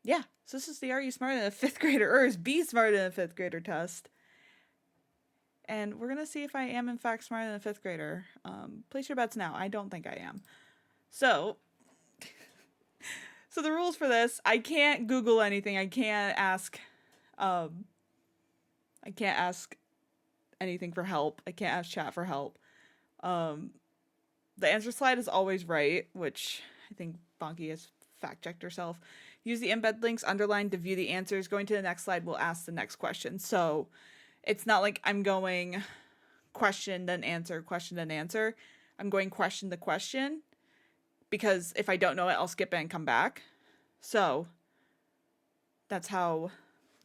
Yeah, so this is the Are You Smarter Than a Fifth Grader, or is B Smarter Than a Fifth Grader test. And we're going to see if I am, in fact, smarter than a fifth grader. Place your bets now. I don't think I am. So, so the rules for this, I can't Google anything. I can't ask anything for help. I can't ask chat for help. The answer slide is always right, which I think Bonky has fact-checked herself. Use the embed links underlined to view the answers. Going to the next slide will ask the next question. So it's not like I'm going question, then answer, question, then answer. I'm going question to question, because if I don't know it, I'll skip it and come back. So that's how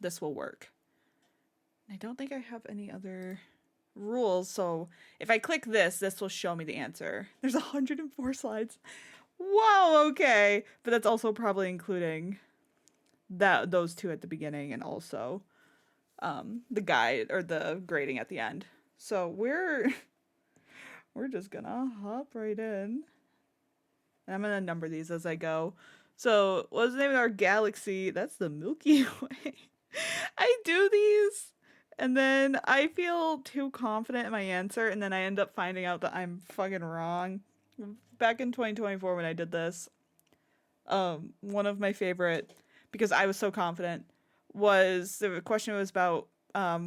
this will work. I don't think I have any other rules, so if I click this will show me the answer. There's 104 slides. Whoa, okay. But that's also probably including those two at the beginning and also the guide or the grading at the end. So we're just gonna hop right in. And I'm gonna number these as I go. So what's the name of our galaxy? That's the Milky Way. I do these and then I feel too confident in my answer, and then I end up finding out that I'm fucking wrong. Back in 2024 when I did this, one of my favorite, because I was so confident, was the question was about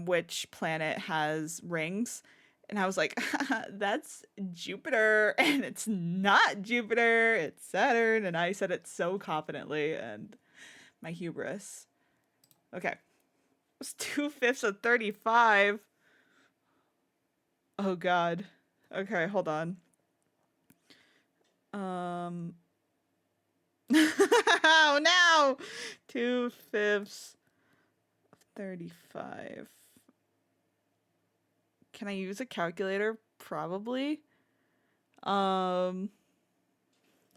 which planet has rings. And I was like, that's Jupiter, and it's not Jupiter, it's Saturn. And I said it so confidently, and my hubris. Okay. It was 2/5 of 35. Oh, God. Okay, hold on. Oh, no! 2/5 of 35. Can I use a calculator? Probably. I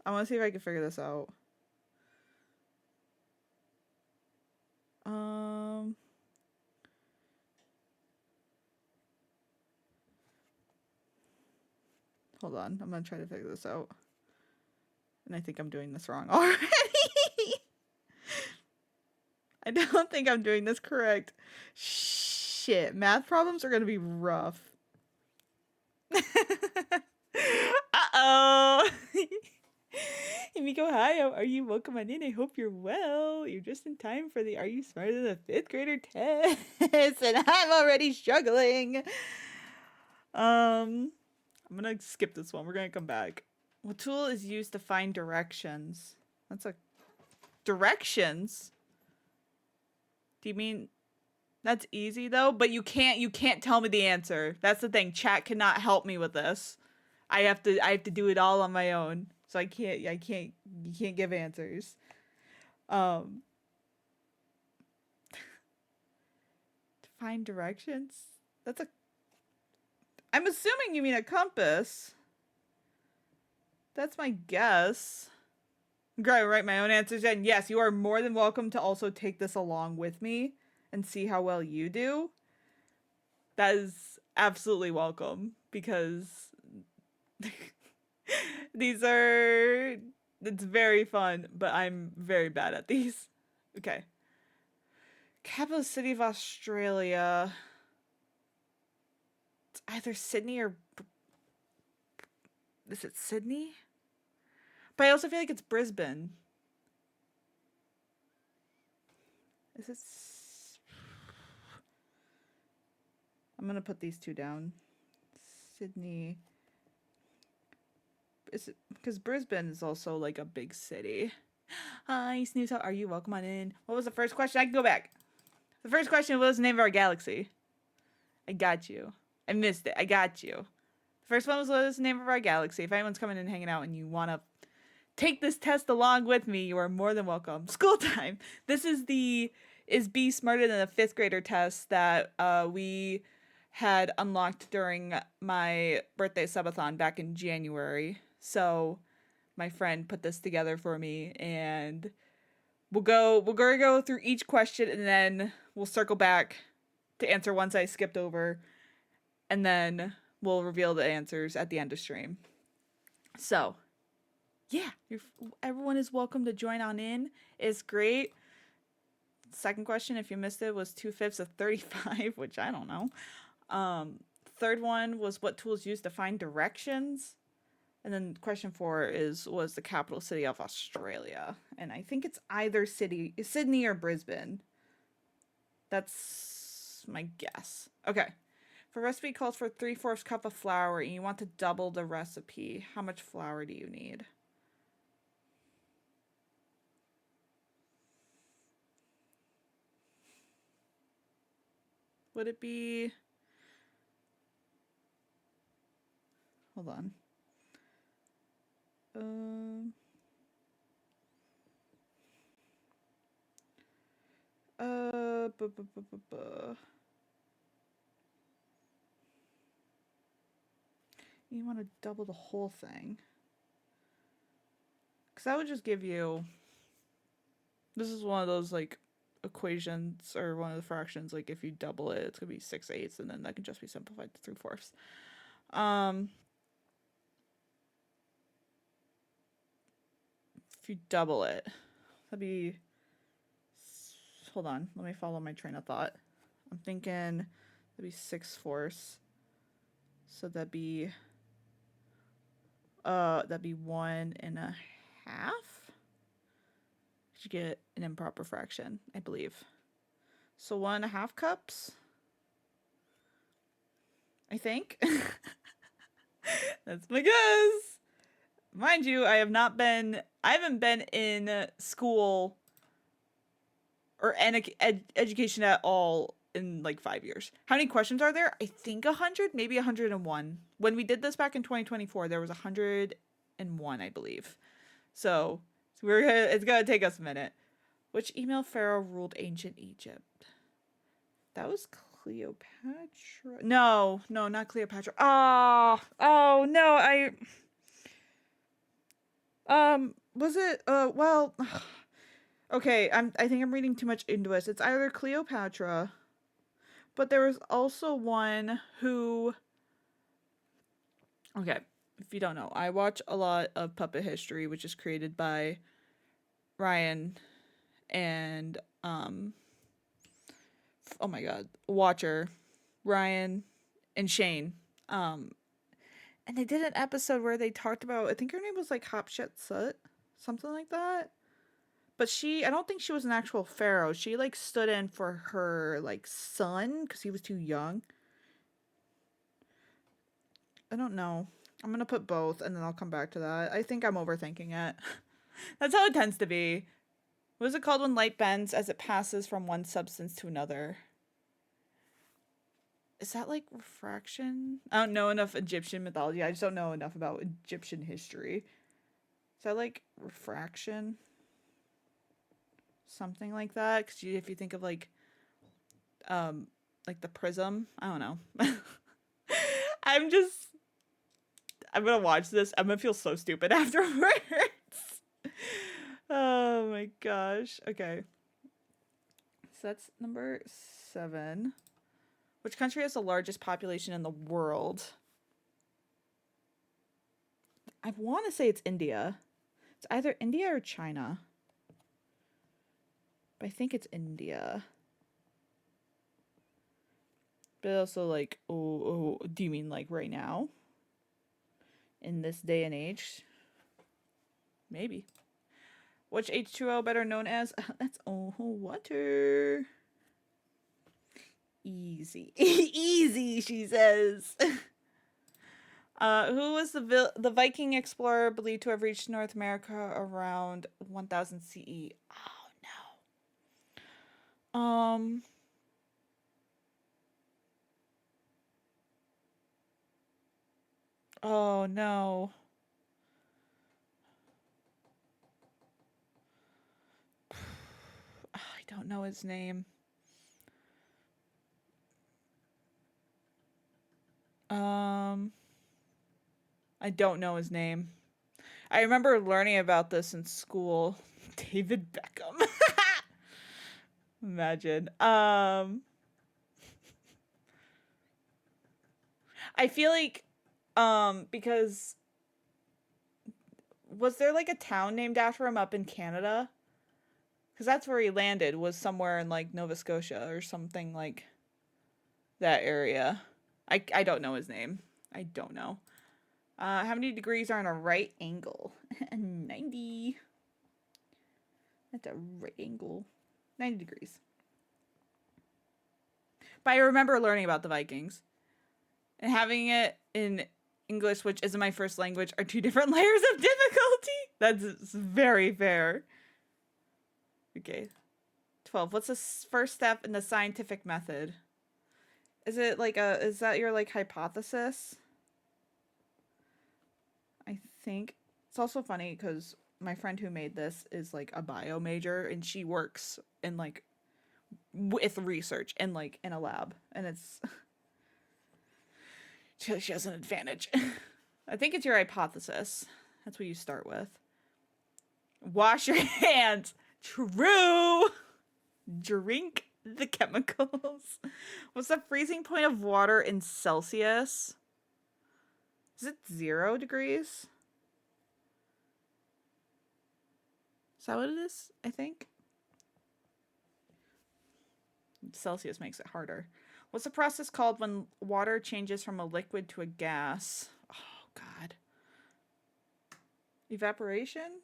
want to see if I can figure this out. Hold on. I'm going to try to figure this out. And I think I'm doing this wrong already. I don't think I'm doing this correct. Shit. Math problems are going to be rough. Uh-oh. Himiko, hi, how are you? Welcome on in. I hope you're well. You're just in time for the Are You Smarter Than a Fifth Grader test, and I'm already struggling. I'm gonna skip this one. We're gonna come back. What tool is used to find directions? That's a directions. Do you mean that's easy though? But you can't tell me the answer. That's the thing. Chat cannot help me with this. I have to do it all on my own. So you can't give answers. To find directions? I'm assuming you mean a compass. That's my guess. I'm going to write my own answers in. Yes, you are more than welcome to also take this along with me and see how well you do. That is absolutely welcome, because it's very fun, but I'm very bad at these. Okay. Capital city of Australia. It's either Sydney or... Is it Sydney? But I also feel like it's Brisbane. Is it... I'm gonna put these two down. Sydney... Is it because Brisbane is also like a big city? Hi, Snooze. How are you? Welcome on in. What was the first question? I can go back. The first question was the name of our galaxy. I got you. I missed it. I got you. The first one was what is the name of our galaxy. If anyone's coming and hanging out and you want to take this test along with me, you are more than welcome. School time. This is the Is B Smarter Than a Fifth Grader test that we had unlocked during my birthday sub-a-thon back in January. So my friend put this together for me, and we'll go through each question, and then we'll circle back to answer ones I skipped over, and then we'll reveal the answers at the end of stream. So, yeah, everyone is welcome to join on in. It's great. Second question, if you missed it, was 2/5 of 35, which I don't know. Third one was what tools used to find directions. And then question 4 was the capital city of Australia. And I think it's either Sydney or Brisbane. That's my guess. Okay. For recipe calls for 3/4 cup of flour and you want to double the recipe, how much flour do you need? Would it be... Hold on. You want to double the whole thing. Because that would just give you... This is one of those, like, equations, or one of the fractions, like, if you double it, it's going to be 6/8, and then that can just be simplified to 3/4. If you double it, that'd be... Hold on, let me follow my train of thought. I'm thinking that'd be 6/4. So that'd be 1.5. You get an improper fraction, I believe. So 1.5 cups, I think. That's my guess. Mind you, I haven't been in school or education at all in like 5 years. How many questions are there? I think 100, maybe 101. When we did this back in 2024, there was 101, I believe. So it's gonna take us a minute. Which email pharaoh ruled ancient Egypt? That was Cleopatra. No, not Cleopatra. Oh no, was it well, okay, I think I'm reading too much into this. It's either Cleopatra, but there was also one who... Okay, if you don't know, I watch a lot of Puppet History, which is created by Ryan and oh my god, Watcher, Ryan and Shane. And they did an episode where they talked about, I think her name was like Hatshepsut, something like that. But I don't think she was an actual pharaoh. She like stood in for her like son because he was too young. I don't know. I'm gonna put both and then I'll come back to that. I think I'm overthinking it. That's how it tends to be. What is it called when light bends as it passes from one substance to another? Is that like refraction? I don't know enough Egyptian mythology. I just don't know enough about Egyptian history. Is that like refraction? Something like that? Because if you think of like the prism, I don't know. I'm gonna watch this. I'm gonna feel so stupid afterwards. Oh my gosh. Okay. So that's number 7. Which country has the largest population in the world? I want to say it's India. It's either India or China. But I think it's India. But also like, do you mean like right now? In this day and age? Maybe. Which H2O better known as? That's water. Easy. Easy, she says. Who was the Viking explorer believed to have reached North America around 1000 CE? Oh no. Oh no. I don't know his name. I don't know his name. I remember learning about this in school. David Beckham. Imagine. I feel like, because was there like a town named after him up in Canada? Because that's where he landed, was somewhere in like Nova Scotia or something like that area. I don't know his name. I don't know. How many degrees are in a right angle? 90. That's a right angle. 90 degrees. But I remember learning about the Vikings. And having it in English, which isn't my first language, are two different layers of difficulty. That's very fair. Okay. 12. What's the first step in the scientific method? Is that your like hypothesis? I think. It's also funny because my friend who made this is like a bio major and she works in like with research and like in a lab, and it's she has an advantage. I think it's your hypothesis. That's what you start with. Wash your hands. True. Drink the chemicals. What's the freezing point of water in Celsius? Is it 0 degrees? Is that what it is? I think. Celsius makes it harder. What's the process called when water changes from a liquid to a gas? Oh, God. Evaporation?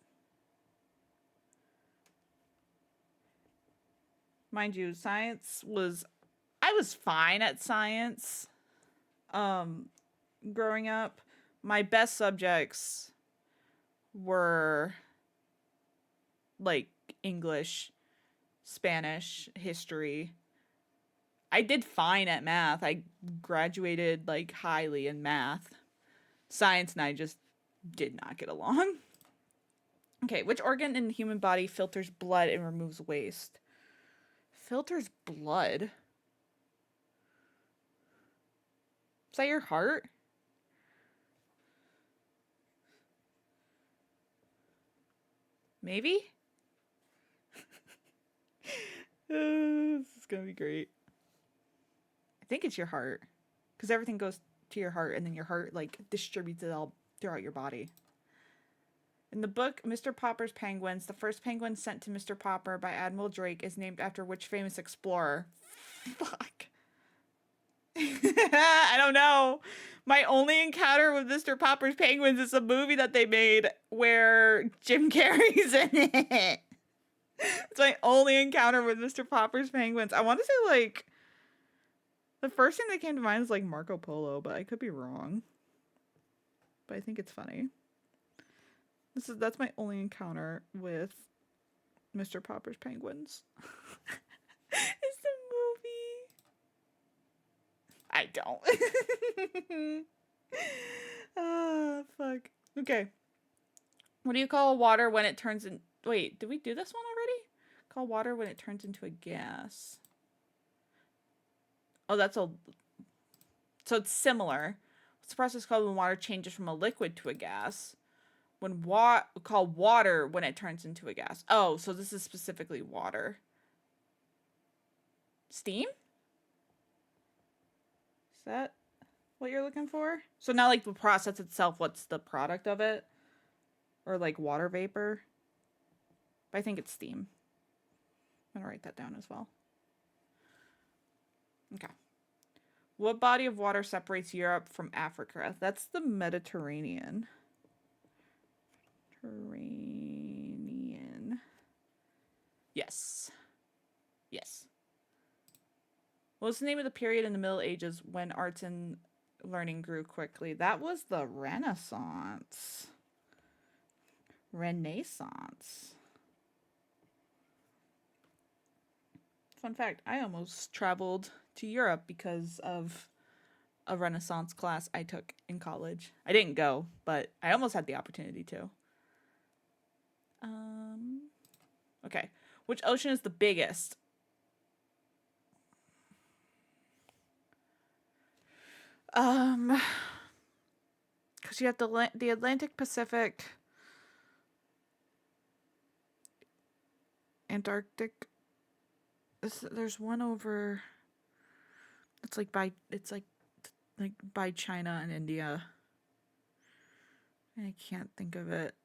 Mind you, I was fine at science growing up. My best subjects were like English, Spanish, history. I did fine at math. I graduated like highly in math. Science and I just did not get along. Okay, which organ in the human body filters blood and removes waste? Filters blood? Is that your heart? Maybe? This is gonna be great. I think it's your heart. Because everything goes to your heart, and then your heart, like, distributes it all throughout your body. In the book, Mr. Popper's Penguins, the first penguin sent to Mr. Popper by Admiral Drake is named after which famous explorer? Fuck. I don't know. My only encounter with Mr. Popper's Penguins is a movie that they made where Jim Carrey's in it. It's my only encounter with Mr. Popper's Penguins. I want to say, like, the first thing that came to mind is, like, Marco Polo, but I could be wrong. But I think it's funny. That's my only encounter with Mr. Popper's Penguins. It's the movie. I don't. Ah, fuck. Okay. What do you call water when it turns in... Wait, did we do this one already? Call water when it turns into a gas. Oh, that's a... So it's similar. What's the process called when water changes from a liquid to a gas? Call water when it turns into a gas. Oh, so this is specifically water. Steam? Is that what you're looking for? So not like the process itself, what's the product of it? Or like water vapor? But I think it's steam. I'm gonna write that down as well. Okay. What body of water separates Europe from Africa? That's the Mediterranean. Yes. Yes. What was the name of the period in the Middle Ages when arts and learning grew quickly? That was the Renaissance. Fun fact, I almost traveled to Europe because of a Renaissance class I took in college. I didn't go, but I almost had the opportunity to. Okay. Which ocean is the biggest? Because you have the Atlantic, Pacific, Antarctic. There's one over. It's like by China and India. I can't think of it.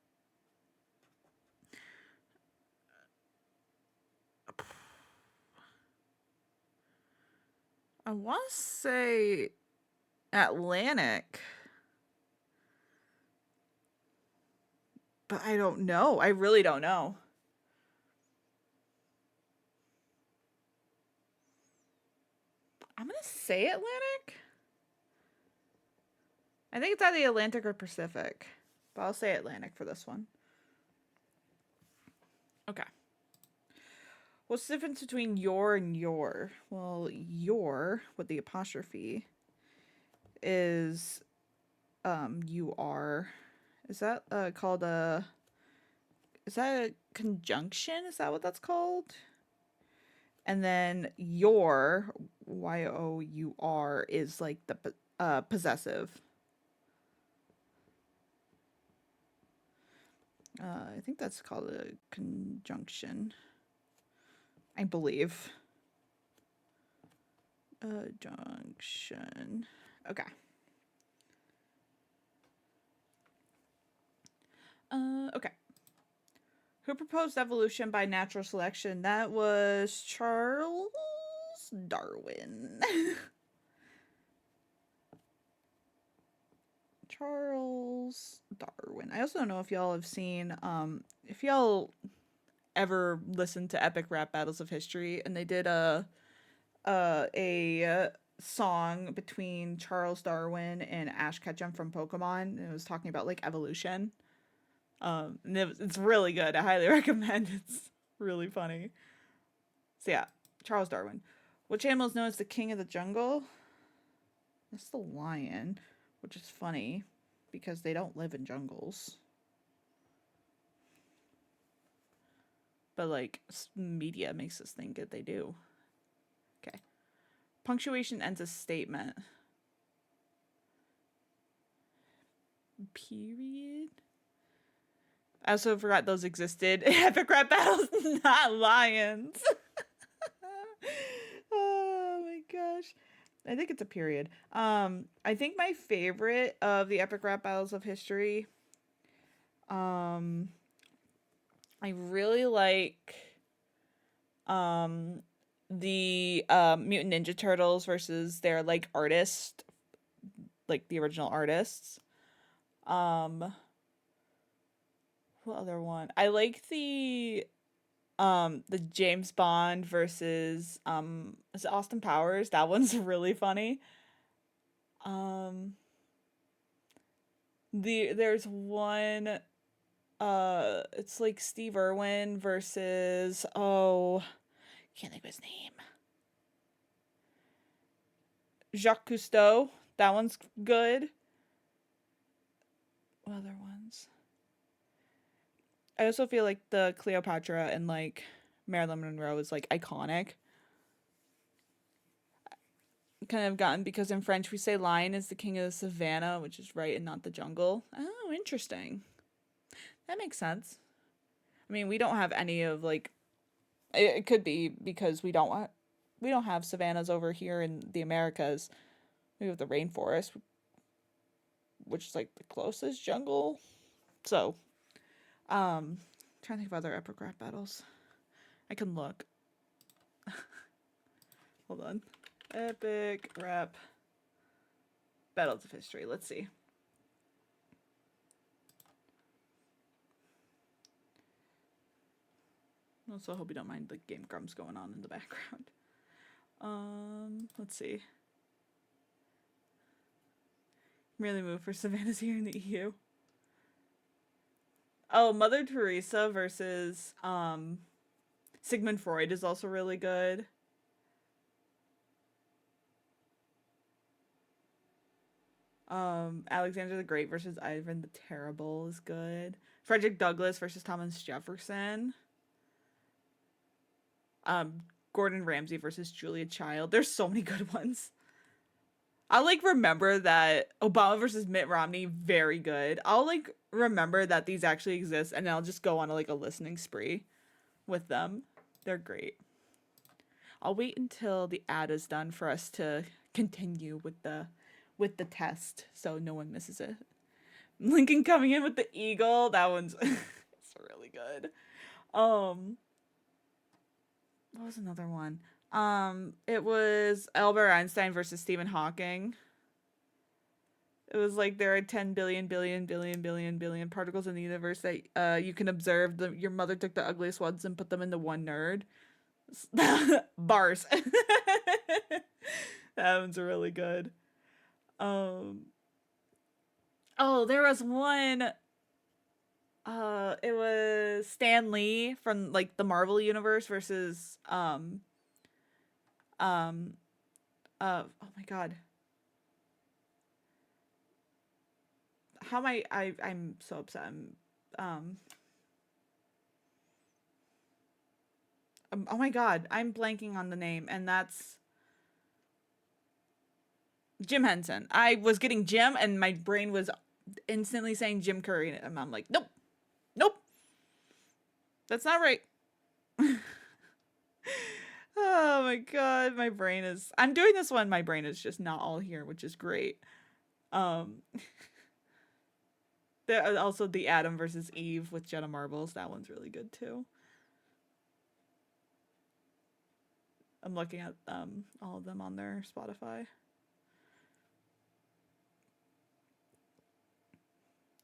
I want to say Atlantic. But I don't know. I really don't know. I'm going to say Atlantic. I think it's either the Atlantic or Pacific. But I'll say Atlantic for this one. Okay. What's the difference between your and your? Well, your, with the apostrophe, is you are. Is that called a... Is that a conjunction? Is that what that's called? And then your, Y-O-U-R, is like the possessive. I think that's called a conjunction. I believe. Junction. Okay. Okay. Who proposed evolution by natural selection? That was Charles Darwin. Charles Darwin. I also don't know if y'all have seen, if y'all ever listened to Epic Rap Battles of History, and they did a song between Charles Darwin and Ash Ketchum from Pokemon, and it was talking about like evolution. And it's really good. I highly recommend. It's really funny. So yeah, Charles Darwin. Which animal is known as the king of the jungle? That's the lion, which is funny because they don't live in jungles. But like media makes us think that they do. Okay. Punctuation ends a statement. Period. I also forgot those existed. Epic rap battles, not lions. Oh my gosh. I think it's a period. I think my favorite of the epic rap battles of history, I really like the Mutant Ninja Turtles versus their like artist, like the original artists. What other one? I like the James Bond versus is it Austin Powers? That one's really funny. There's one it's like Steve Irwin versus can't think of his name. Jacques Cousteau. That one's good. What other ones? I also feel like the Cleopatra and like Marilyn Monroe is like iconic. Kind of gotten because in French we say lion is the king of the savannah, which is right and not the jungle. Oh, interesting. That makes sense. I mean, we don't have any of like it could be because we don't have savannas over here in the Americas. We have the rainforest, which is like the closest jungle. So, trying to think of other epic rap battles. I can look. Hold on. Epic rap battles of history. Let's see. Also, hope you don't mind the Game Grumps going on in the background. Let's see. Really moved for savannas here in the EU. Oh, Mother Teresa versus Sigmund Freud is also really good. Alexander the Great versus Ivan the Terrible is good. Frederick Douglass versus Thomas Jefferson. Gordon Ramsay versus Julia Child. There's so many good ones. I'll like remember that Obama versus Mitt Romney, very good. I'll like remember that these actually exist, and I'll just go on like a listening spree with them. They're great. I'll wait until the ad is done for us to continue with the test, so no one misses it. Lincoln coming in with the eagle. That one's it's really good. What what was another one? It was Albert Einstein versus Stephen Hawking. It was like there are 10 billion billion particles in the universe that you can observe. Your mother took the ugliest ones and put them into one nerd. Bars. That one's really good. Oh, there was one. It was Stan Lee from like the Marvel universe versus oh my god. How am I'm so upset. Oh my god, I'm blanking on the name, and that's Jim Henson. I was getting Jim, and my brain was instantly saying Jim Curry, and I'm like, nope, nope, that's not right. Oh my god, my brain is. I'm doing this one. My brain is just not all here, which is great. There also the Adam versus Eve with Jenna Marbles. That one's really good too. I'm looking at all of them on their Spotify.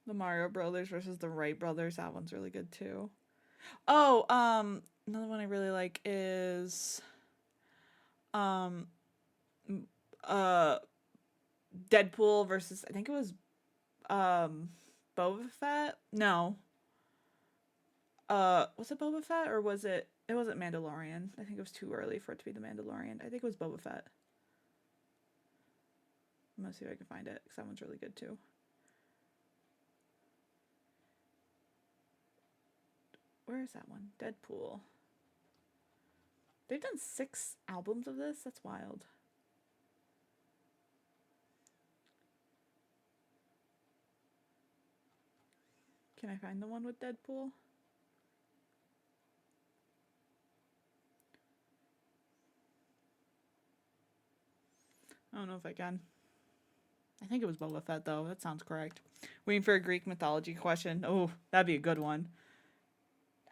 The Mario Brothers versus the Wright Brothers. That one's really good too. Oh, another one I really like is Deadpool versus, I think it was Boba Fett? No. Was it Boba Fett or was it wasn't Mandalorian. I think it was too early for it to be the Mandalorian. I think it was Boba Fett. I'm gonna see if I can find it because that one's really good too. Where is that one? Deadpool. They've done 6 albums of this? That's wild. Can I find the one with Deadpool? I don't know if I can. I think it was Boba Fett, though. That sounds correct. Waiting for a Greek mythology question. Oh, that'd be a good one.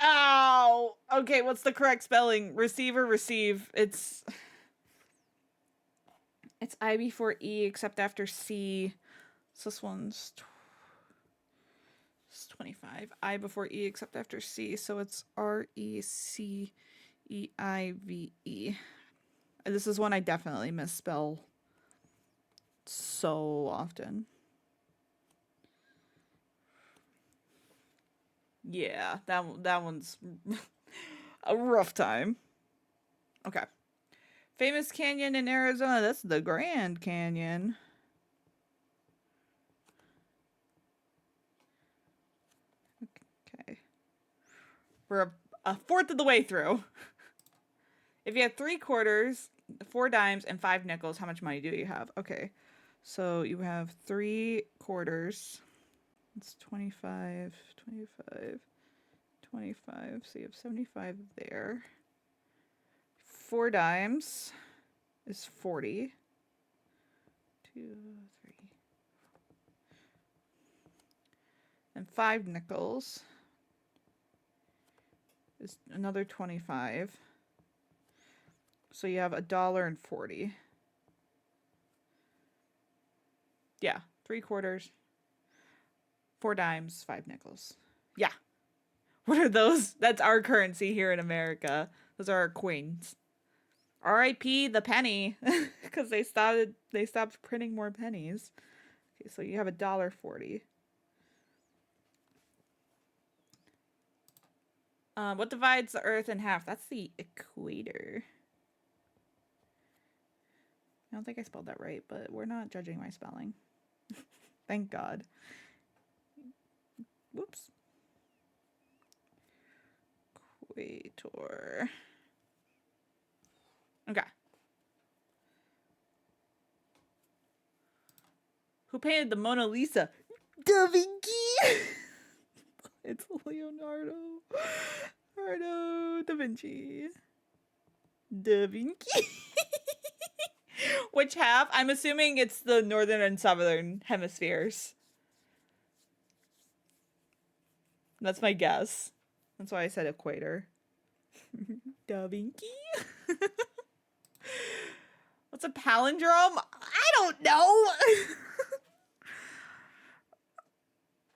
Ow! Okay, what's the correct spelling? Receive or receive? It's I before E except after C. So this one's 25. I before E except after C. So it's RECEIVE. This is one I definitely misspell so often. Yeah, that one's a rough time. Okay. Famous canyon in Arizona. That's the Grand Canyon. Okay. We're a fourth of the way through. If you have 3 quarters, 4 dimes, and 5 nickels, how much money do you have? Okay. So you have 3 quarters. It's 25, 25, 25. So you have 75 there. 4 dimes is 40. 2, 3. And 5 nickels is another 25. So you have $1.40. Yeah, 3 quarters, 4 dimes, 5 nickels. Yeah. What are those? That's our currency here in America. Those are our coins. R.I.P. the penny, because they stopped printing more pennies. Okay, so you have $1.40. What divides the Earth in half? That's the equator. I don't think I spelled that right, but we're not judging my spelling. Thank God. Whoops. Equator. Okay. Who painted the Mona Lisa? Da Vinci. It's Leonardo da Vinci. Da Vinci. Which half? I'm assuming it's the northern and southern hemispheres. That's my guess. That's why I said equator. Da Vinci? What's a palindrome? I don't know.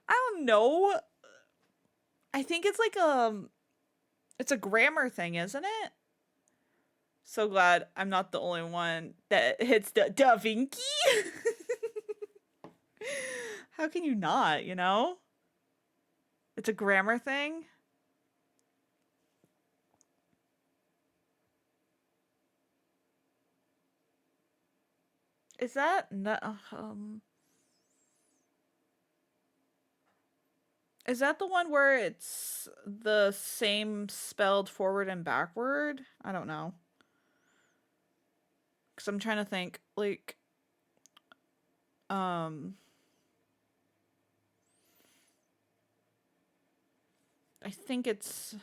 I don't know. I think it's like it's a grammar thing, isn't it? So glad I'm not the only one that hits the Da Vinci. How can you not, you know? It's a grammar thing. Is that is that the one where it's the same spelled forward and backward? I don't know. Cuz I'm trying to think like I think it's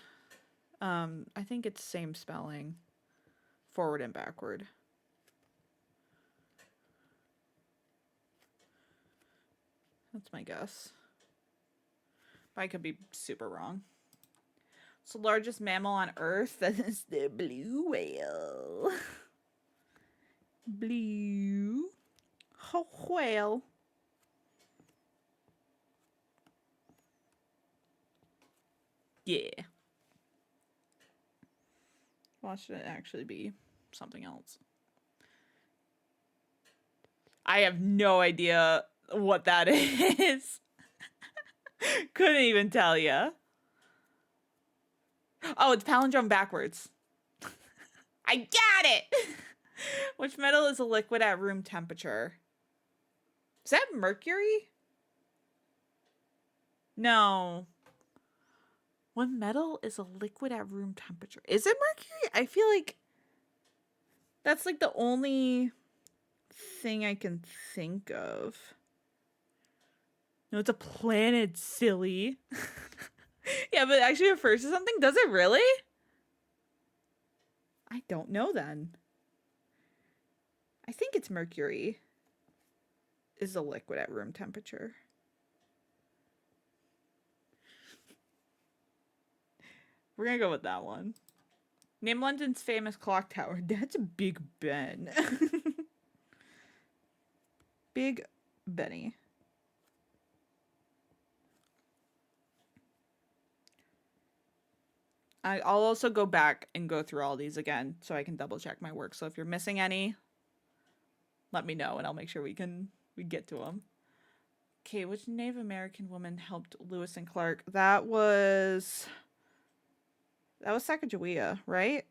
same spelling forward and backward. That's my guess. But I could be super wrong. It's the largest mammal on Earth. That is the blue whale. Blue whale. Yeah. Why should it actually be something else? I have no idea what that is. Couldn't even tell you. Oh, it's palindrome backwards. I got it! Which metal is a liquid at room temperature? Is that mercury? No. What metal is a liquid at room temperature? Is it mercury? I feel like that's like the only thing I can think of. No, it's a planet, silly. Yeah, but actually refers to something? Does it really? I don't know then. I think it's mercury is a liquid at room temperature. We're gonna go with that one. Name London's famous clock tower. That's Big Ben. Big Benny. I'll also go back and go through all these again so I can double check my work. So if you're missing any, let me know and I'll make sure we get to them. Okay, which Native American woman helped Lewis and Clark? That was Sacagawea, right?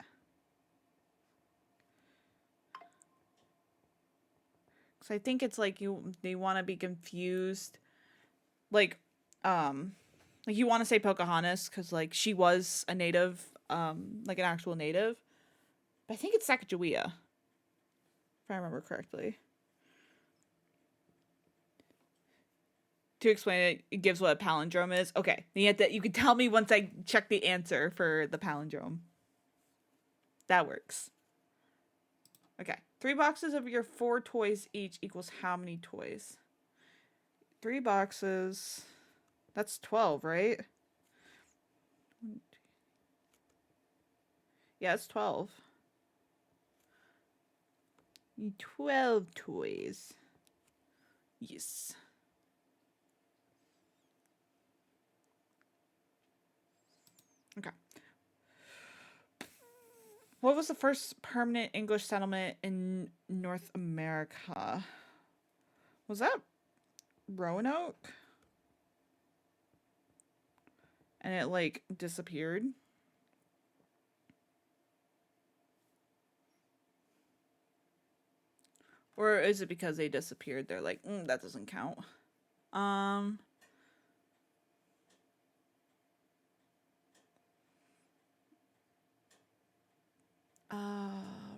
Because I think it's like they want to be confused, like you want to say Pocahontas because like she was a native, like an actual native. But I think it's Sacagawea, if I remember correctly. To explain it, it gives what a palindrome is. Okay, you can tell me once I check the answer for the palindrome. That works. Okay, 3 boxes of your 4 toys each equals how many toys? 3 boxes. That's 12, right? Yeah, it's 12. 12 toys. Yes. Okay. What was the first permanent English settlement in North America? Was that Roanoke? And it like disappeared? Or is it because they disappeared? They're like, that doesn't count.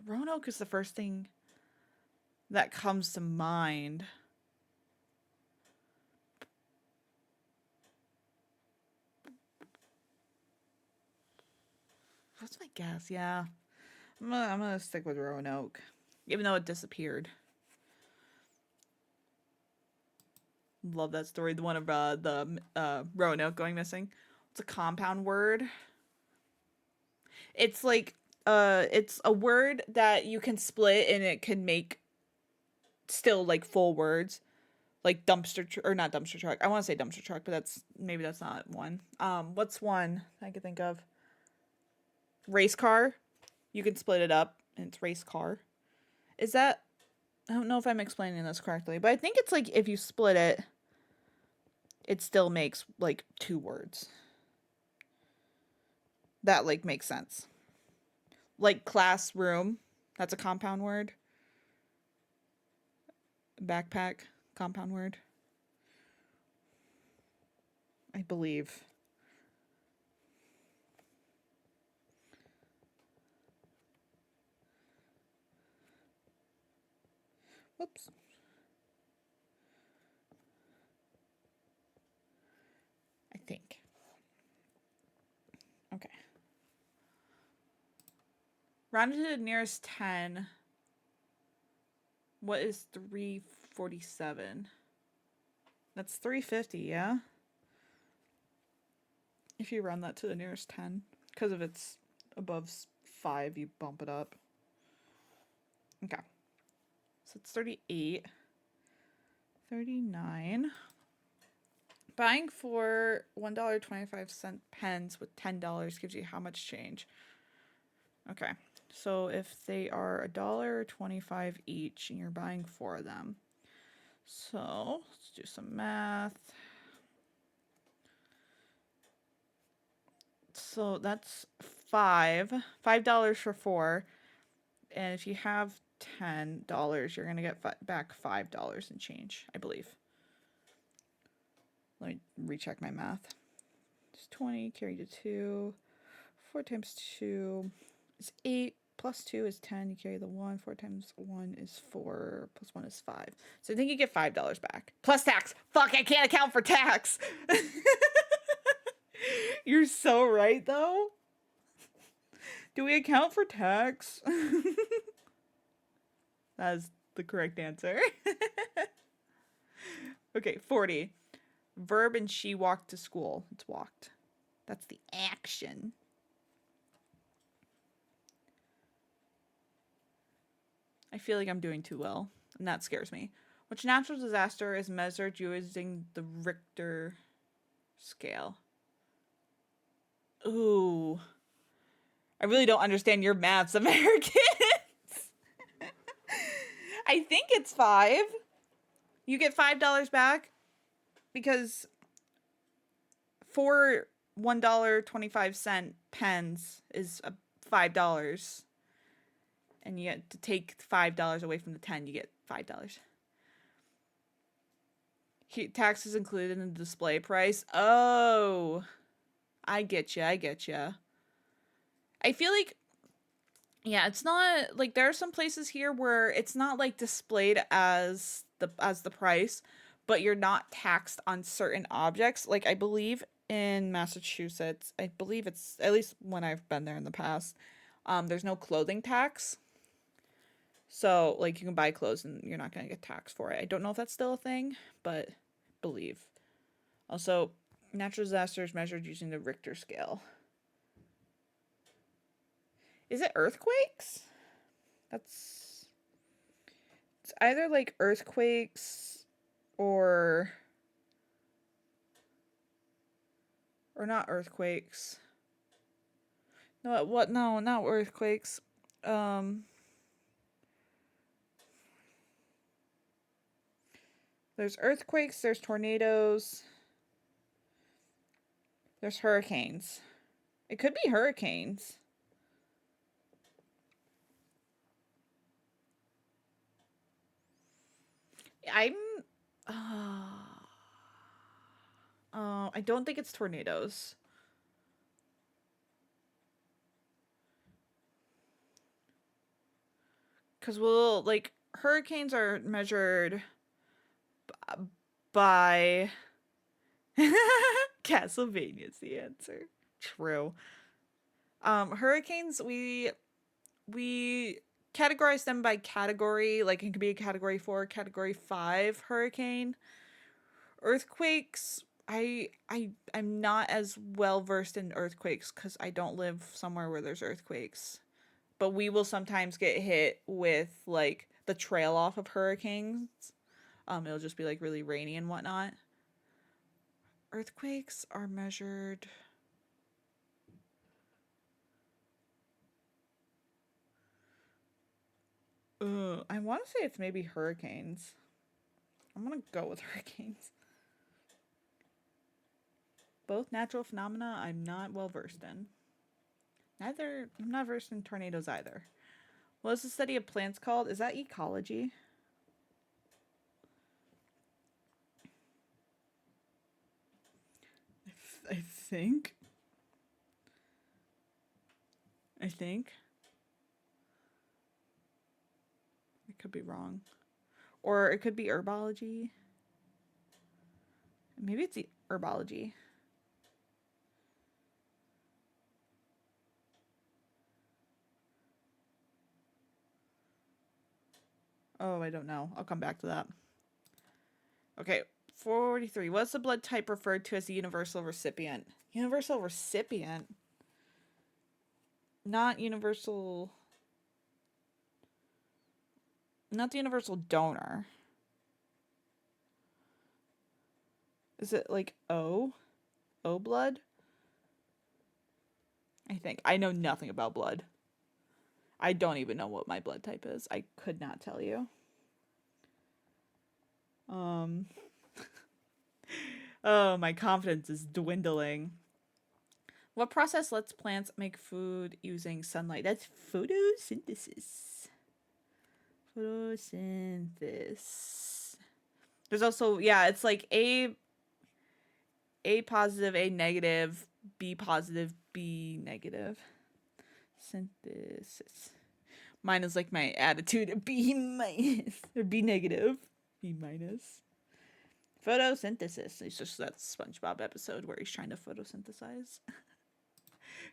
Roanoke is the first thing that comes to mind. What's my guess? Yeah. I'm gonna stick with Roanoke. Even though it disappeared. Love that story. The one of the Roanoke going missing. It's a compound word. It's like it's a word that you can split and it can make still like full words. Like or not dumpster truck. I want to say dumpster truck, but that's not one. What's one I could think of? Race car. You can split it up and it's race car. Is that, I don't know if I'm explaining this correctly, but I think it's like if you split it, it still makes like two words. That like makes sense. Like classroom, that's a compound word. Backpack, compound word. I believe. Whoops. I think. Okay. Rounded to the nearest 10. What is 347? That's 350, yeah? If you round that to the nearest 10. Because if it's above 5, you bump it up. Okay. So it's 38. 39. Buying for $1.25 pens with $10 gives you how much change? Okay. So if they are $1.25 each and you're buying 4 of them. So let's do some math. So that's $5 for 4. And if you have $10, you're going to get back $5 and change, I believe. Let me recheck my math. It's 20, carry to 2. 4 times 2 is 8. Plus 2 is 10. You carry the 1. 4 times 1 is 4. Plus 1 is 5. So I think you get $5 back. Plus tax. Fuck, I can't account for tax. You're so right, though. Do we account for tax? That is the correct answer. Okay, 40. Verb and she walked to school. It's walked. That's the action. I feel like I'm doing too well, and that scares me. Which natural disaster is measured using the Richter scale? Ooh. I really don't understand your maths, Americans. I think it's 5. You get $5 back because for $1.25 pens is $5. And you get to take $5 away from the 10, you get $5. Tax is included in the display price. Oh, I get you. I feel like, yeah, it's not like there are some places here where it's not like displayed as the price, but you're not taxed on certain objects. Like I believe in Massachusetts, I believe it's at least when I've been there in the past, there's no clothing tax. So, like, you can buy clothes and you're not going to get taxed for it. I don't know if that's still a thing, but believe. Also, natural disasters measured using the Richter scale. Is it earthquakes? It's either, like, earthquakes or not earthquakes. No, what? No, not earthquakes. There's earthquakes, there's tornadoes, there's hurricanes. It could be hurricanes. I don't think it's tornadoes. Because hurricanes are measured by Castlevania's the answer. True. Hurricanes, we categorize them by category. Like it could be a category 4, category 5 hurricane. Earthquakes, I'm not as well versed in earthquakes because I don't live somewhere where there's earthquakes. But we will sometimes get hit with like the trail off of hurricanes. It'll just be like really rainy and whatnot. Earthquakes are measured. I want to say it's maybe hurricanes. I'm gonna go with hurricanes. Both natural phenomena I'm not well versed in. I'm not versed in tornadoes either. What is the study of plants called? Is that ecology? I think. I think. I could be wrong. Or it could be herbology. Maybe it's herbology. Oh, I don't know. I'll come back to that. Okay, 43. What's the blood type referred to as the universal recipient? Universal recipient? Not universal... Not the universal donor. Is it like O? O blood? I think. I know nothing about blood. I don't even know what my blood type is. I could not tell you. Oh, my confidence is dwindling. What process lets plants make food using sunlight? That's photosynthesis. Photosynthesis. There's also, yeah, it's like A positive, A negative, B positive, B negative. Synthesis. Mine is like my attitude, B minus, or B negative, B minus. Photosynthesis. It's just that SpongeBob episode where he's trying to photosynthesize.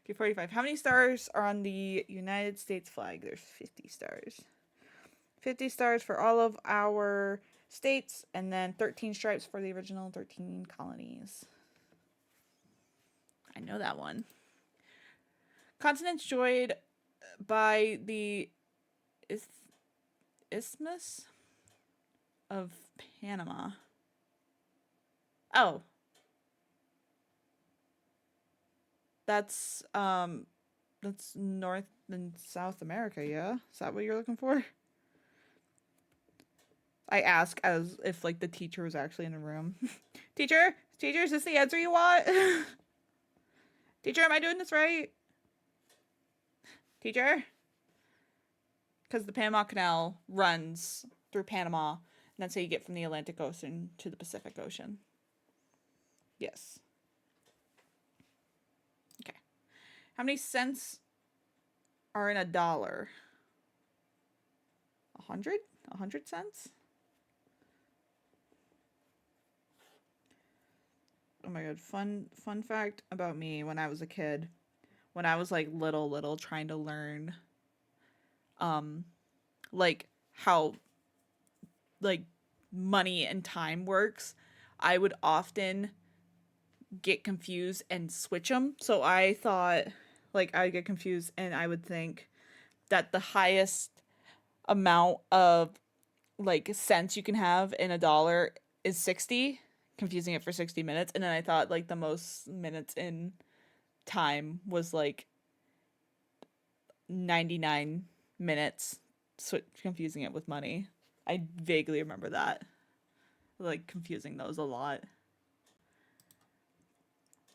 Okay, 45. How many stars are on the United States flag? There's 50 stars. 50 stars for all of our states, and then 13 stripes for the original 13 colonies. I know that one. Continents joined by the Isthmus of Panama. Oh. That's North and South America, yeah? Is that what you're looking for? I ask as if like the teacher was actually in the room. Teacher, is this the answer you want? Teacher, am I doing this right? Teacher? Because the Panama Canal runs through Panama, and that's how you get from the Atlantic Ocean to the Pacific Ocean. Yes. Okay. How many cents are in a dollar? 100? 100 cents? Oh my god, fun fact about me when I was a kid. When I was like little trying to learn like how like money and time works, I would often get confused and switch them. So I thought like I'd get confused and I would think that the highest amount of like cents you can have in a dollar is 60, confusing it for 60 minutes, and then I thought like the most minutes in time was like 99 minutes, confusing it with money. I vaguely remember that, like confusing those a lot.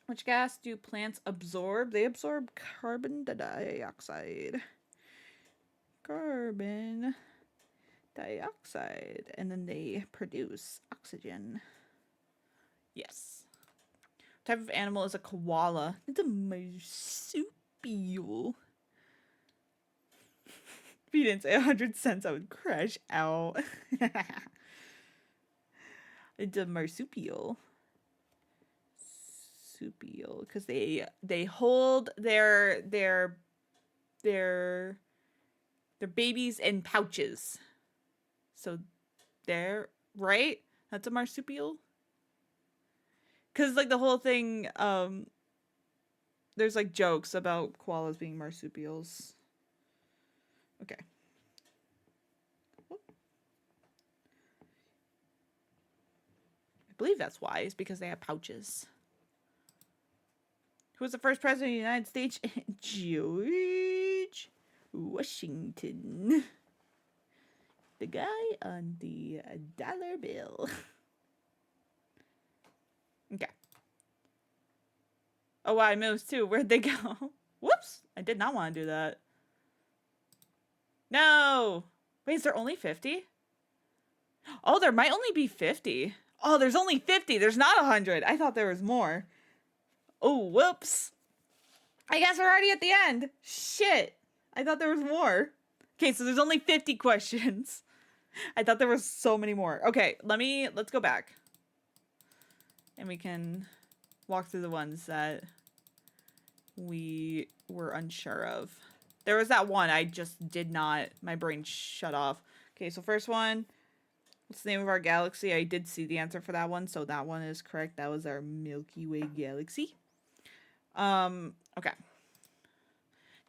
Which gas do plants absorb? They absorb carbon dioxide. Carbon dioxide, and then they produce oxygen. Yes. What type of animal is a koala? It's a marsupial. If you didn't say 100 cents, I would crash out. It's a marsupial. Marsupial, because they hold their babies in pouches. So they're right. That's a marsupial. Because, like, the whole thing, there's, like, jokes about koalas being marsupials. Okay. I believe that's why, is because they have pouches. Who was the first president of the United States? George Washington. The guy on the dollar bill. Okay. Oh, wow, I missed too. Where'd they go? Whoops. I did not want to do that. No. Wait, is there only 50? Oh, there might only be 50. Oh, there's only 50. There's not 100. I thought there was more. Oh, whoops. I guess we're already at the end. Shit. I thought there was more. Okay, so there's only 50 questions. I thought there was so many more. Okay, let's go back. And we can walk through the ones that we were unsure of. There was that one I just did not, my brain shut off. Okay, so first one, what's the name of our galaxy? I did see the answer for that one, so that one is correct. That was our Milky Way galaxy. Okay.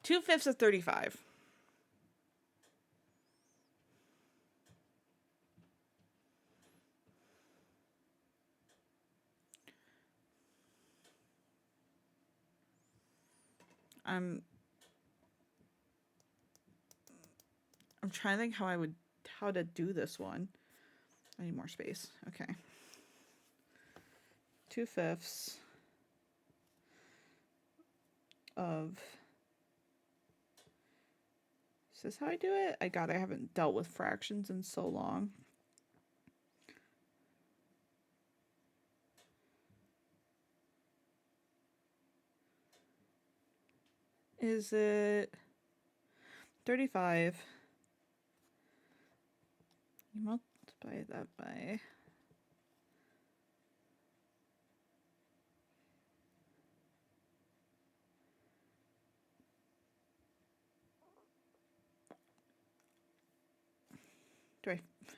2/5 of 35. I'm trying to think how to do this one. I need more space. Okay. 2/5 of. Is this how I do it? I haven't dealt with fractions in so long. Is it 35? You multiply that by.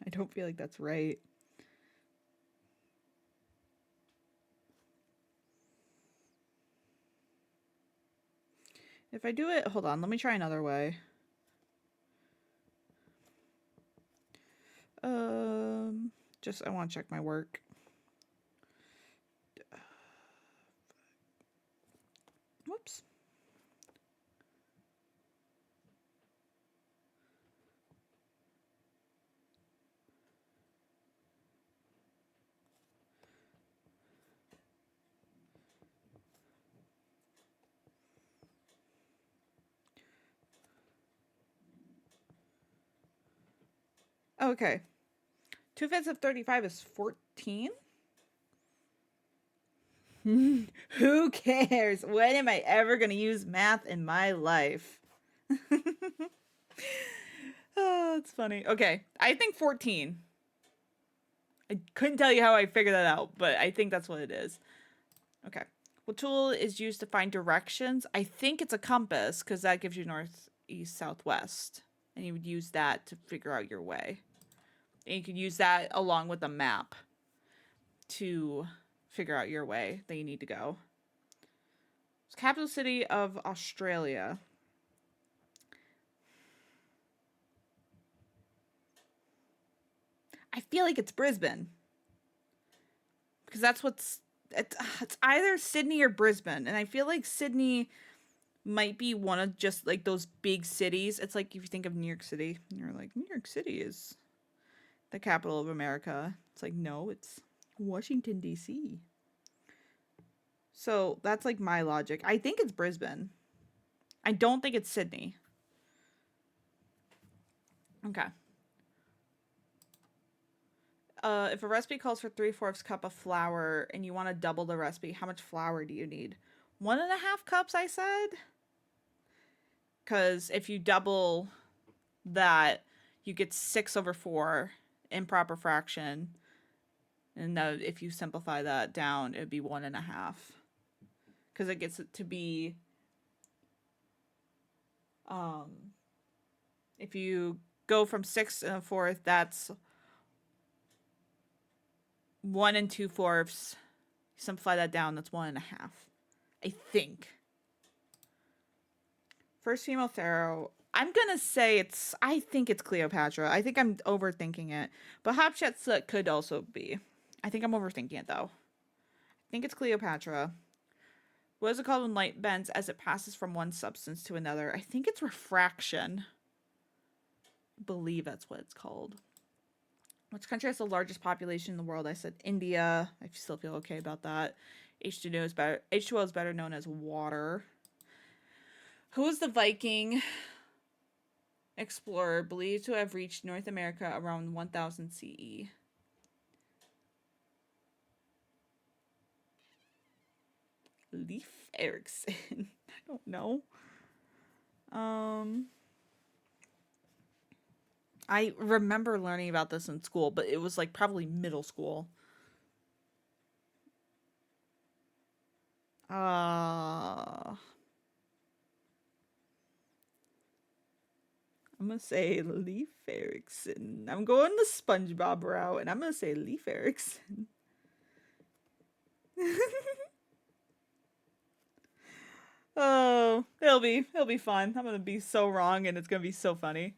I don't feel like that's right. If I do it, hold on, let me try another way. I want to check my work. Whoops. Okay. 2/5 of 35 is 14. Who cares? When am I ever going to use math in my life? Oh, it's funny. Okay, I think 14. I couldn't tell you how I figured that out, but I think that's what it is. Okay. What tool is used to find directions? I think it's a compass, because that gives you north, east, southwest. And you would use that to figure out your way. And you could use that along with a map to figure out your way that you need to go. It's capital city of Australia. I feel like it's Brisbane. Because that's it's either Sydney or Brisbane. And I feel like Sydney might be one of just like those big cities. It's like if you think of New York City, and you're like, New York City is the capital of America. It's like, no, it's Washington, D.C. So that's like my logic. I think it's Brisbane. I don't think it's Sydney. Okay. If a recipe calls for 3/4 cup of flour and you want to double the recipe, how much flour do you need? 1.5 cups, I said. Because if you double that, you get 6/4 improper fraction. And if you simplify that down, it'd be 1.5. Because it gets it to be, if you go from 6 1/4, that's 1 2/4. Simplify that down, that's 1.5. I think. First female pharaoh. I'm gonna say I think it's Cleopatra. I think I'm overthinking it. But Hatshepsut could also be. I think I'm overthinking it though. I think it's Cleopatra. What is it called when light bends as it passes from one substance to another? I think it's refraction. I believe that's what it's called. Which country has the largest population in the world? I said India. I still feel okay about that. H2O is better. H2O is better known as water. Who is the Viking explorer believed to have reached North America around 1000 CE? Leif Erikson. I don't know. I remember learning about this in school, but it was like probably middle school. I'm gonna say Leif Erikson. I'm going the SpongeBob route, and I'm gonna say Leif Erikson. Oh, it'll be fun. I'm gonna be so wrong, and it's gonna be so funny.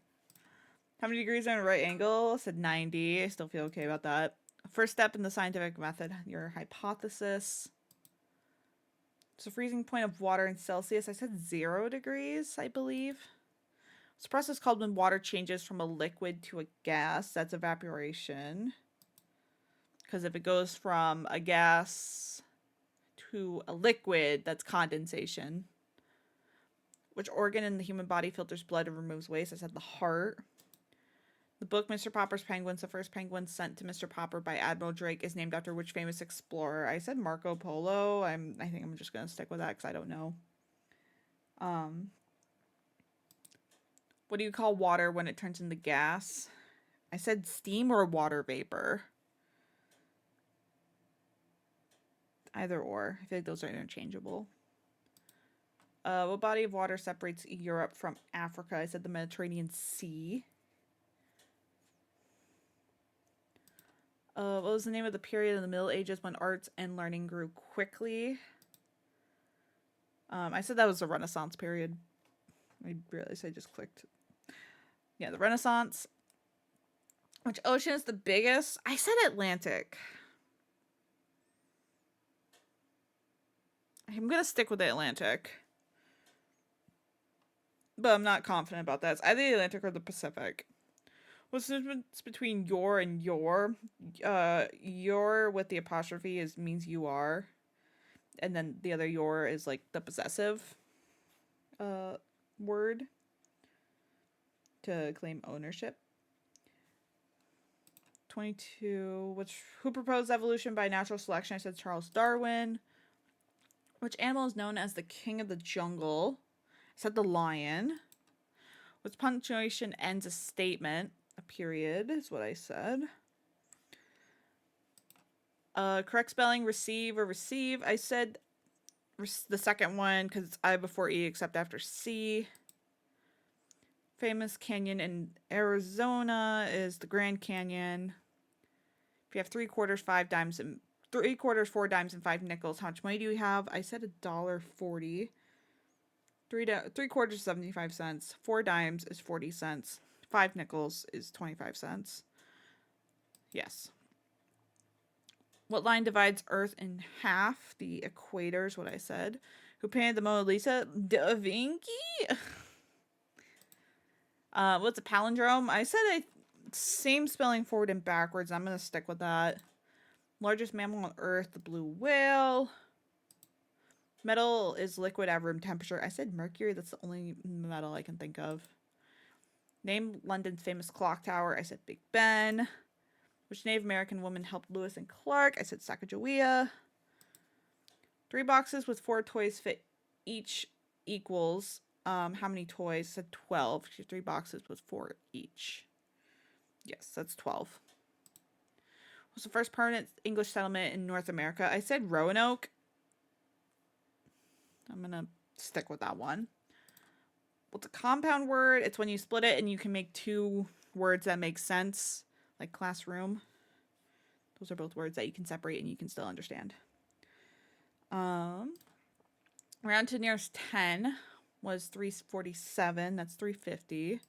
How many degrees are in a right angle? I said 90. I still feel okay about that. First step in the scientific method, your hypothesis. So freezing point of water in Celsius, I said 0 degrees, I believe. This process is called when water changes from a liquid to a gas. That's evaporation. Because if it goes from a gas to a liquid, that's condensation. Which organ in the human body filters blood and removes waste? I said the heart. The book Mr. Popper's Penguins, the first penguin sent to Mr. Popper by Admiral Drake, is named after which famous explorer? I said Marco Polo. I think I'm just going to stick with that because I don't know. What do you call water when it turns into gas? I said steam or water vapor. Either or. I feel like those are interchangeable. What body of water separates Europe from Africa? I said the Mediterranean Sea. What was the name of the period in the Middle Ages when arts and learning grew quickly? I said that was the Renaissance period. I realized I just clicked. Yeah, the Renaissance. Which ocean is the biggest? I said Atlantic. I'm going to stick with the Atlantic. But I'm not confident about that. It's either the Atlantic or the Pacific. What's the difference between your and your? Your with the apostrophe means you are. And then the other your is like the possessive word to claim ownership. 22. Who proposed evolution by natural selection? I said Charles Darwin. Which animal is known as the king of the jungle? I said the lion. Which punctuation ends a statement? A period is what I said. Correct spelling, receive or receive. I said the second one because it's I before E except after C. Famous canyon in Arizona is the Grand Canyon. If you have 3/4, 5 dimes, and 3/4, 4 dimes, and 5 nickels, how much money do you have? I said $1.40. 3/4 75 cents. 4 dimes is 40 cents. 5 nickels is 25 cents. Yes. What line divides Earth in half? The equator is what I said. Who painted the Mona Lisa? Da Vinci? What's a palindrome? I said same spelling forward and backwards. I'm going to stick with that. Largest mammal on Earth, the blue whale. Metal is liquid at room temperature. I said mercury. That's the only metal I can think of. Name London's famous clock tower. I said Big Ben. Which Native American woman helped Lewis and Clark? I said Sacagawea. 3 boxes with 4 toys fit each equals. How many toys? I said 12. 3 boxes with 4 each. Yes, that's 12. What's the first permanent English settlement in North America? I said Roanoke. I'm going to stick with that one. What's a compound word? It's when you split it and you can make 2 words that make sense. Like classroom. Those are both words that you can separate and you can still understand. Round to nearest 10 was 347. That's 350.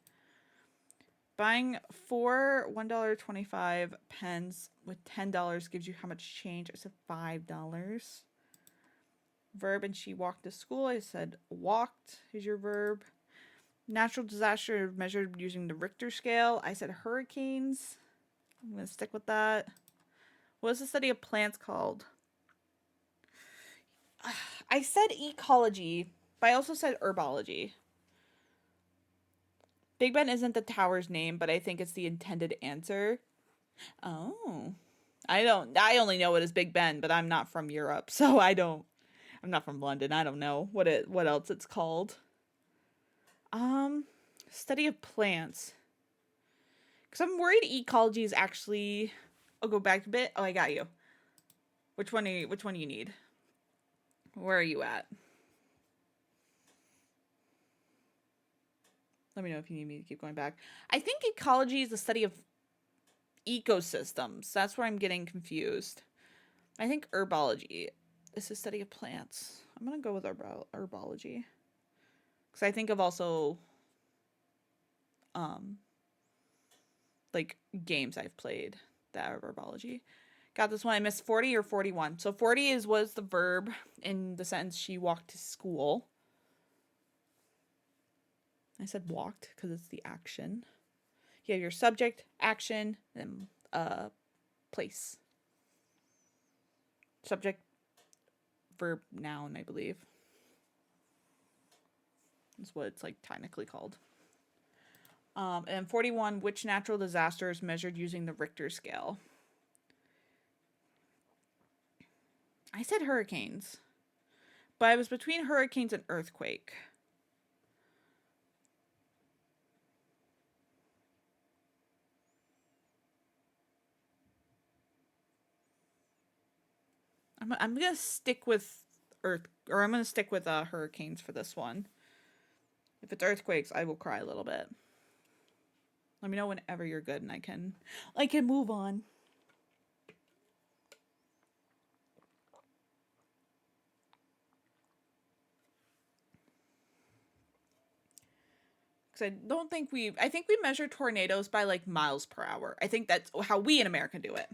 Buying 4 $1.25 pens with $10 gives you how much change? I said $5. Verb, and she walked to school. I said walked is your verb. Natural disaster measured using the Richter scale. I said hurricanes. I'm going to stick with that. What is the study of plants called? I said ecology, but I also said herbology. Big Ben isn't the tower's name, but I think it's the intended answer. Oh. I only know it as Big Ben, but I'm not from Europe, so I'm not from London. I don't know what else it's called. Study of plants. Because I'm worried ecology is actually... I'll go back a bit. Oh, I got you. Which one do you need? Where are you at? Let me know if you need me to keep going back. I think ecology is the study of ecosystems. That's where I'm getting confused. I think herbology is the study of plants. I'm going to go with herbology. Because I think of also... like games I've played that are herbology. Got this one. I missed 40 or 41. So 40 was the verb in the sentence she walked to school. I said walked because it's the action. You have your subject, action, and place. Subject, verb, noun, I believe. That's what it's like technically called. And 41, which natural disaster is measured using the Richter scale? I said hurricanes, but I was between hurricanes and earthquake. I'm gonna stick with I'm gonna stick with hurricanes for this one. If it's earthquakes, I will cry a little bit. Let me know whenever you're good and I can move on. Because I think we measure tornadoes by like miles per hour. I think that's how we in America do it.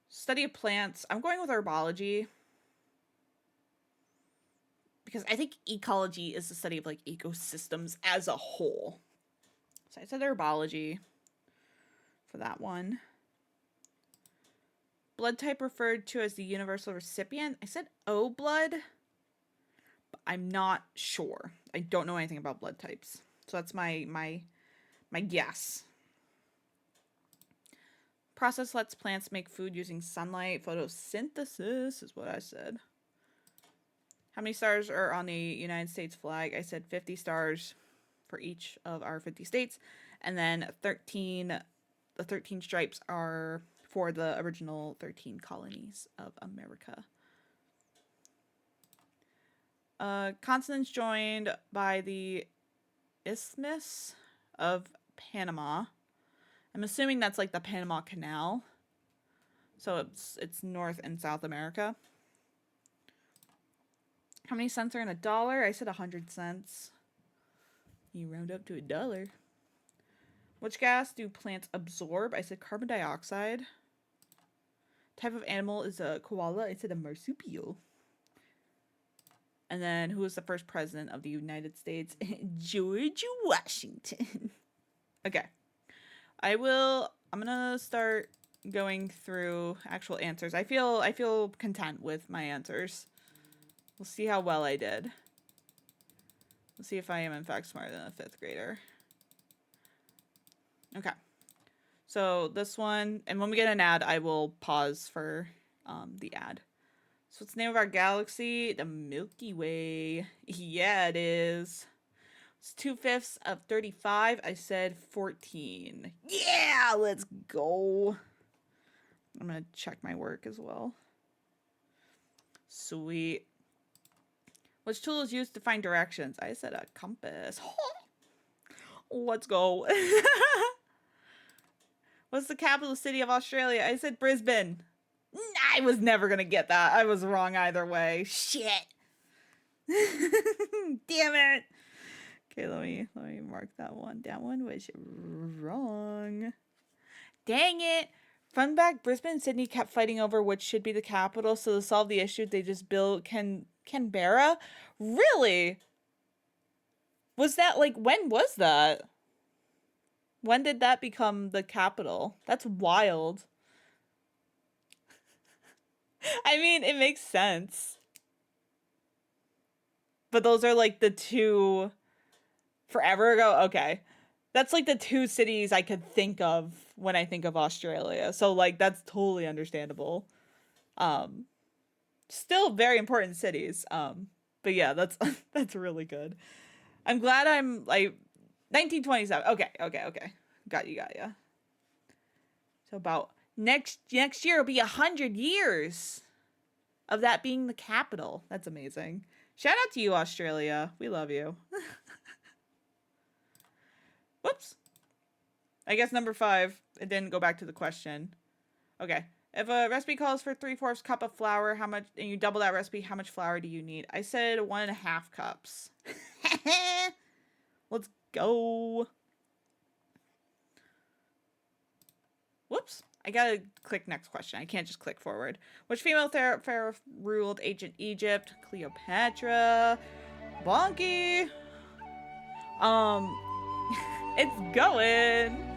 Study of plants. I'm going with herbology. Because I think ecology is the study of like ecosystems as a whole. So I said herbology for that one. Blood type referred to as the universal recipient. I said O blood, but I'm not sure. I don't know anything about blood types. So that's my guess. Process lets plants make food using sunlight. Photosynthesis is what I said. How many stars are on the United States flag? I said 50 stars for each of our 50 states. And then 13, the 13 stripes are for the original 13 colonies of America. Continents joined by the Isthmus of Panama. I'm assuming that's like the Panama Canal. So it's North and South America. How many cents are in $1? I said 100 cents. You round up to $1. Which gas do plants absorb? I said carbon dioxide. Type of animal is a koala. I said a marsupial. And then who was the first president of the United States? George Washington. Okay. I'm gonna start going through actual answers. I feel content with my answers. We'll see how well I did. We'll see if I am in fact smarter than a 5th grader. Okay. So this one, and when we get an ad, I will pause for the ad. So what's the name of our galaxy? The Milky Way. Yeah, it is. It's 2/5 of 35. I said 14. Yeah, let's go. I'm going to check my work as well. Sweet. Which tool is used to find directions? I said a compass. Let's go. What's the capital city of Australia? I said Brisbane. I was never gonna get that. I was wrong either way. Shit. Damn it. Okay, let me mark that one. That one was wrong. Dang it. Fun back, Brisbane and Sydney kept fighting over which should be the capital, so to solve the issue, they just built Canberra? Really? Was that, like, when was that? When did that become the capital? That's wild. I mean, it makes sense. But those are, like, the two... Forever ago? Okay. That's, like, the two cities I could think of when I think of Australia. So, like, that's totally understandable. Still very important cities. But yeah, that's that's really good. I'm glad I'm, like, 1927. Okay. Got you. So about next year will be 100 years of that being the capital. That's amazing. Shout out to you, Australia. We love you. Whoops. I guess number 5. It didn't go back to the question. Okay. If a recipe calls for 3/4 cup of flour, how much, and you double that recipe, how much flour do you need? I said 1.5 cups. Let's go. Whoops. I gotta click next question. I can't just click forward. Which female pharaoh ruled ancient Egypt? Cleopatra. Bonky. It's going.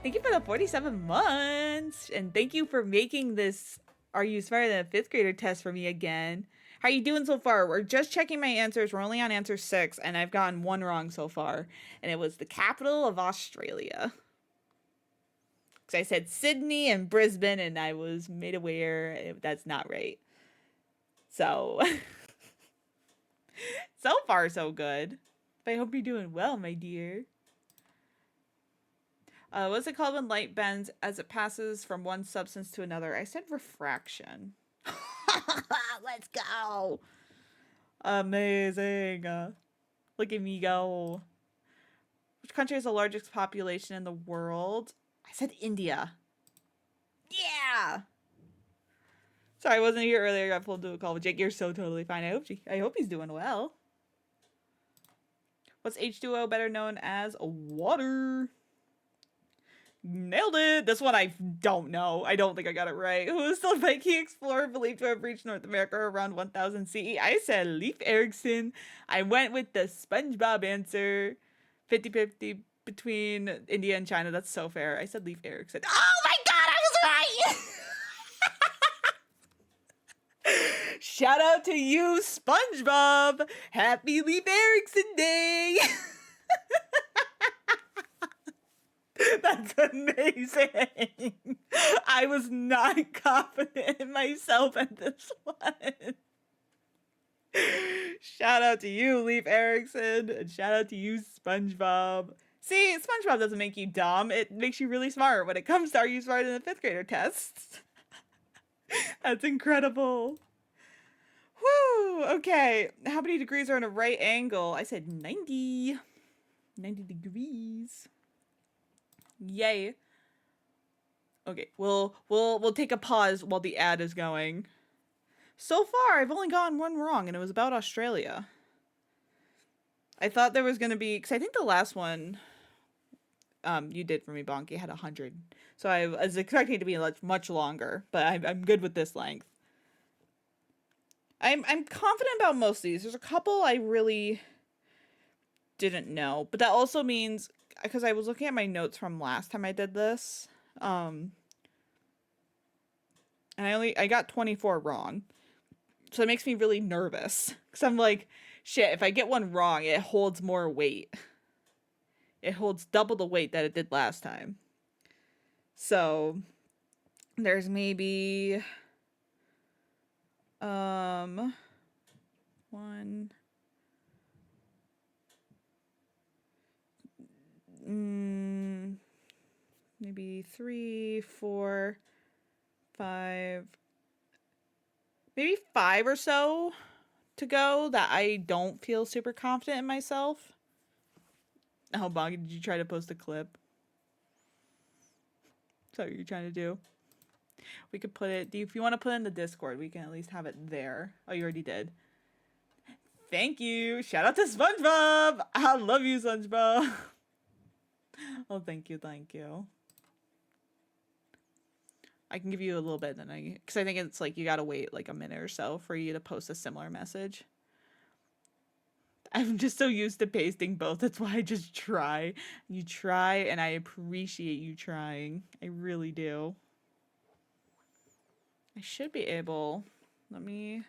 Thank you for the 47 months. And thank you for making this Are You Smarter Than a Fifth Grader test for me again. How are you doing so far? We're just checking my answers. We're only on answer 6, and I've gotten 1 wrong so far. And it was the capital of Australia. Because I said Sydney and Brisbane, and I was made aware that's not right. So, so far so good. But I hope you're doing well, my dear. What's it called when light bends as it passes from one substance to another? I said refraction. Let's go. Amazing. Look at me go. Which country has the largest population in the world? I said India. Yeah. Sorry, I wasn't here earlier. I got pulled to a call with Jake. You're so totally fine. I hope he's doing well. What's H2O better known as? Water. Nailed it. This one I don't know. I don't think I got it right. Who is the Viking explorer believed to have reached North America around 1000 CE? I said Leif Erikson. I went with the SpongeBob answer. 50-50 between India and China. That's so fair. I said Leif Erikson. Oh my god, I was right! Shout out to you, SpongeBob! Happy Leif Erikson Day! That's amazing. I was not confident in myself at this one. Shout out to you, Leif Erikson, and shout out to you, SpongeBob. See, SpongeBob doesn't make you dumb. It makes you really smart when it comes to Are You Smarter Than a Fifth Grader tests. That's incredible. Woo! Okay, how many degrees are in a right angle? I said 90. 90 degrees. Yay. Okay, we'll take a pause while the ad is going. So far, I've only gotten 1 wrong, and it was about Australia. I thought there was gonna be, because I think the last one you did for me, Bonky, had 100. So I was expecting it to be much longer, but I'm good with this length. I'm confident about most of these. There's a couple I really didn't know, but that also means, because I was looking at my notes from last time I did this, and I got 24 wrong, so it makes me really nervous, because I'm like, shit, if I get one wrong, it holds more weight. It holds double the weight that it did last time. So there's maybe one, maybe 3, 4, 5, maybe 5 or so to go that I don't feel super confident in myself. Oh, Bonky, did you try to post a clip? Is that what you're trying to do? We could put it, if you want to put it in the Discord, we can at least have it there. Oh, you already did. Thank you. Shout out to SpongeBob. I love you, SpongeBob. Oh, thank you. Thank you. I can give you a little bit, then because I think it's like you gotta wait like a minute or so for you to post a similar message. I'm just so used to pasting both. That's why I just try. You try, and I appreciate you trying. I really do. I should be able. Let me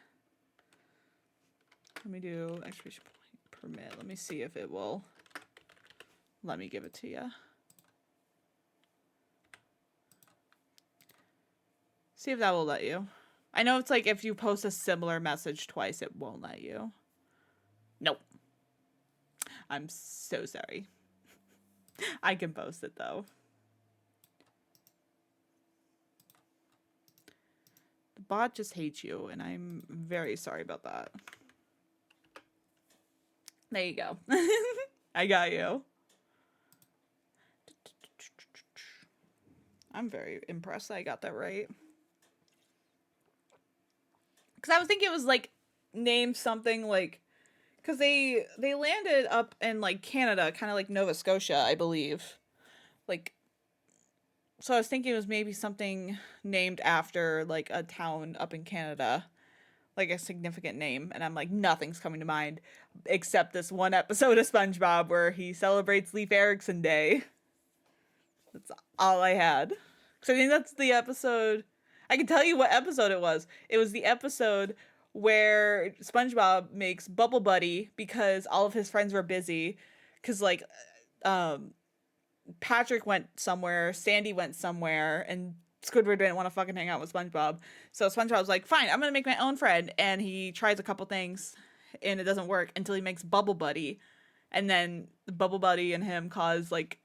do exclamation point permit. Let me see if it will let me give it to you. See if that will let you. I know it's like if you post a similar message twice, it won't let you. Nope. I'm so sorry. I can post it though. The bot just hates you, and I'm very sorry about that. There you go. I got you. I'm very impressed that I got that right. Because I was thinking it was like named something like, because they landed up in like Canada, kind of like Nova Scotia, I believe. Like, so I was thinking it was maybe something named after like a town up in Canada, like a significant name. And I'm like, nothing's coming to mind except this one episode of SpongeBob where he celebrates Leif Erikson Day. That's all I had. Because I think that's the episode. I can tell you what episode it was. It was the episode where SpongeBob makes Bubble Buddy because all of his friends were busy. Because, like, Patrick went somewhere, Sandy went somewhere, and Squidward didn't want to fucking hang out with SpongeBob. So SpongeBob was like, fine, I'm going to make my own friend. And he tries a couple things, and it doesn't work until he makes Bubble Buddy. And then Bubble Buddy and him cause, like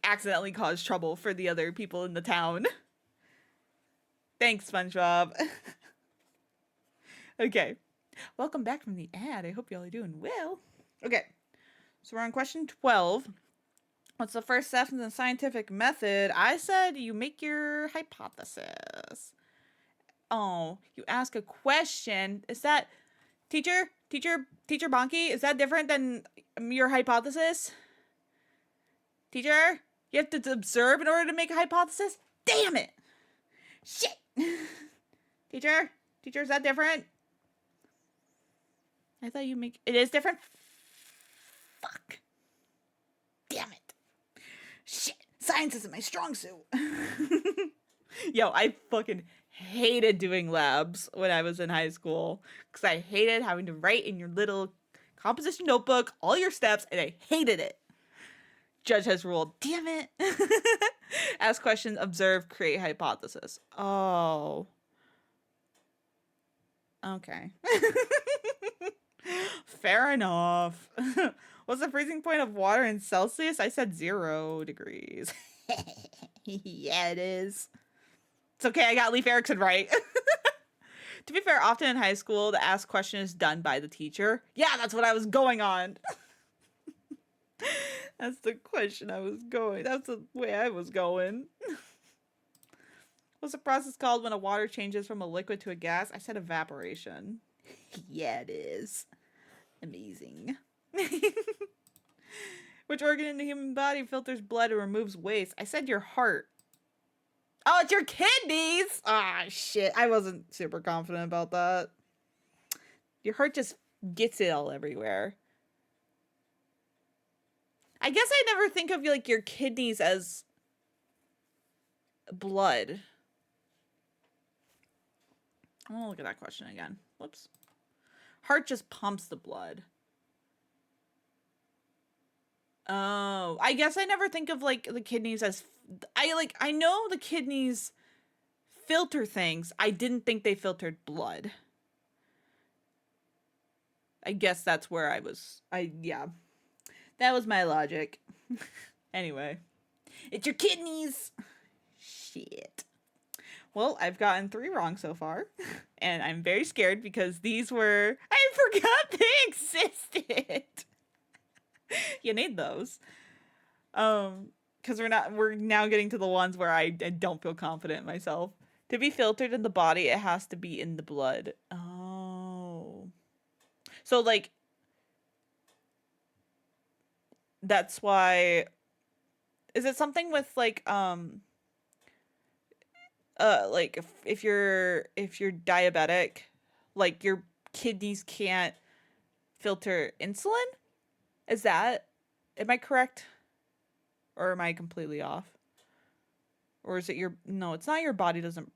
accidentally cause trouble for the other people in the town. Thanks, SpongeBob. Okay. Welcome back from the ad. I hope y'all are doing well. Okay. So we're on question 12. What's the first step in the scientific method? I said you make your hypothesis. Oh, you ask a question. Is that teacher Bonky? Is that different than your hypothesis? Teacher, you have to observe in order to make a hypothesis? Damn it! Shit! Teacher, is that different? I thought you make... It is different? Fuck. Damn it. Shit. Science isn't my strong suit. Yo, I fucking hated doing labs when I was in high school. Because I hated having to write in your little composition notebook all your steps, and I hated it. Judge has ruled. Damn it. Ask questions, observe, create hypothesis. Oh. Okay. Fair enough. What's the freezing point of water in Celsius? I said 0 degrees. Yeah, it is. It's okay, I got Leif Erikson right. To be fair, often in high school, the ask question is done by the teacher. Yeah, that's what I was going on. That's the question I was going. That's the way I was going. What's the process called when a water changes from a liquid to a gas? I said evaporation. Yeah, it is. Amazing. Which organ in the human body filters blood and removes waste? I said your heart. Oh, it's your kidneys! Ah, shit. I wasn't super confident about that. Your heart just gets it all everywhere. I guess I never think of like your kidneys as blood. I'm gonna look at that question again. Whoops. Heart just pumps the blood. Oh, I guess I never think of like the kidneys as I know the kidneys filter things. I didn't think they filtered blood. I guess that's where I was. Yeah. That was my logic. Anyway. It's your kidneys. Shit. Well, I've gotten 3 wrong so far. And I'm very scared because these were... I forgot they existed. You need those. because we're now getting to the ones where I don't feel confident in myself. To be filtered in the body, it has to be in the blood. Oh. So, like, that's why... Is it something with, like, like, if you're diabetic, like, your kidneys can't filter insulin? Is that... Am I correct? Or am I completely off? Or is it your... No, it's not your body doesn't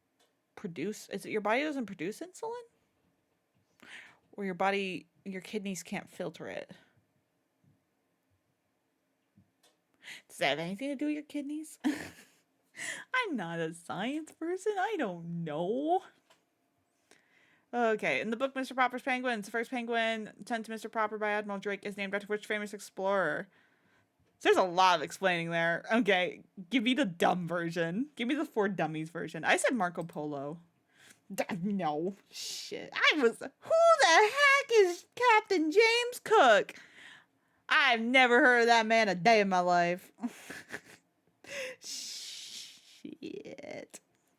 produce... Is it your body doesn't produce insulin? Or your body... Your kidneys can't filter it? Does that have anything to do with your kidneys? I'm not a science person. I don't know. Okay, in the book Mr. Popper's Penguins, the first penguin sent to Mr. Popper by Admiral Drake is named after which famous explorer? So there's a lot of explaining there. Okay, give me the dumb version. Give me the For Dummies version. I said Marco Polo. No. Shit. Who the heck is Captain James Cook? I've never heard of that man a day in my life. Shit.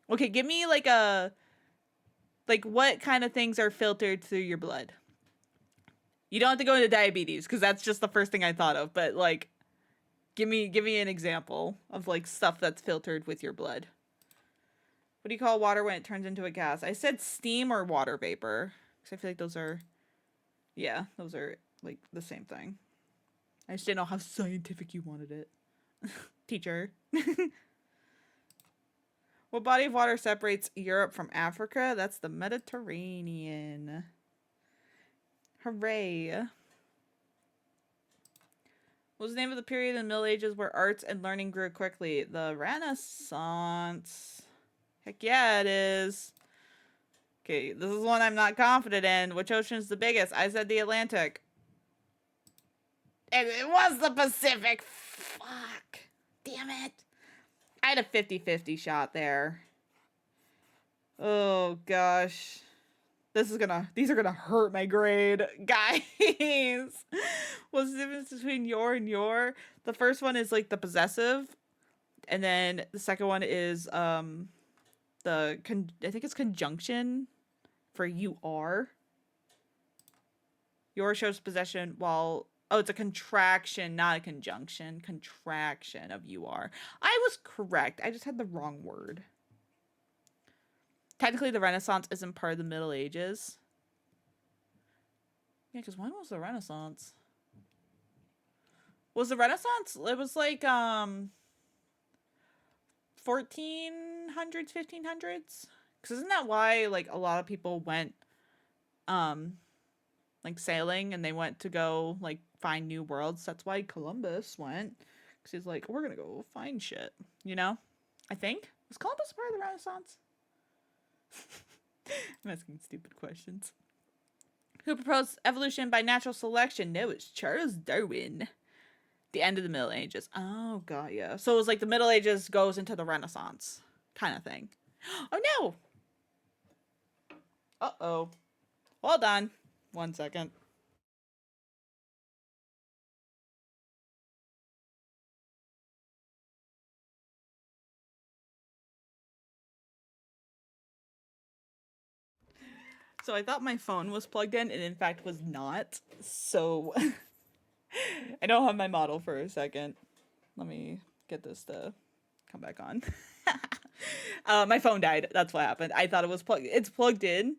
Okay, give me like a... Like, what kind of things are filtered through your blood? You don't have to go into diabetes, because that's just the first thing I thought of. But, like, give me an example of, like, stuff that's filtered with your blood. What do you call water when it turns into a gas? I said steam or water vapor. Because I feel like those are... Yeah, those are, like, the same thing. I just didn't know how scientific you wanted it. Teacher. What body of water separates Europe from Africa? That's the Mediterranean. Hooray. What was the name of the period in the Middle Ages where arts and learning grew quickly? The Renaissance. Heck yeah, it is. Okay, this is one I'm not confident in. Which ocean is the biggest? I said the Atlantic. And it was the Pacific. Fuck. Damn it. I had a 50-50 shot there. Oh, gosh. These are gonna hurt my grade. Guys! What's the difference between your and your? The first one is, like, the possessive. And then the second one is, I think it's conjunction for you are. Your shows possession while... Oh, it's a contraction, not a conjunction. Contraction of you are. I was correct. I just had the wrong word. Technically, the Renaissance isn't part of the Middle Ages. Yeah, because when was the Renaissance? Was the Renaissance... It was like, 1400s, 1500s? Because isn't that why, like, a lot of people went, like, sailing, and they went to go, like, find new worlds? That's why Columbus went. Because he's like, we're gonna go find shit. You know? I think. Was Columbus part of the Renaissance? I'm asking stupid questions. Who proposed evolution by natural selection? No, it's Charles Darwin. The end of the Middle Ages. Oh, god, yeah. So it was like the Middle Ages goes into the Renaissance kind of thing. Oh, no! Uh-oh. Hold on. 1 second. So I thought my phone was plugged in, and in fact was not. So I don't have my model for a second. Let me get this to come back on. My phone died. That's what happened. I thought it was plugged. It's plugged in,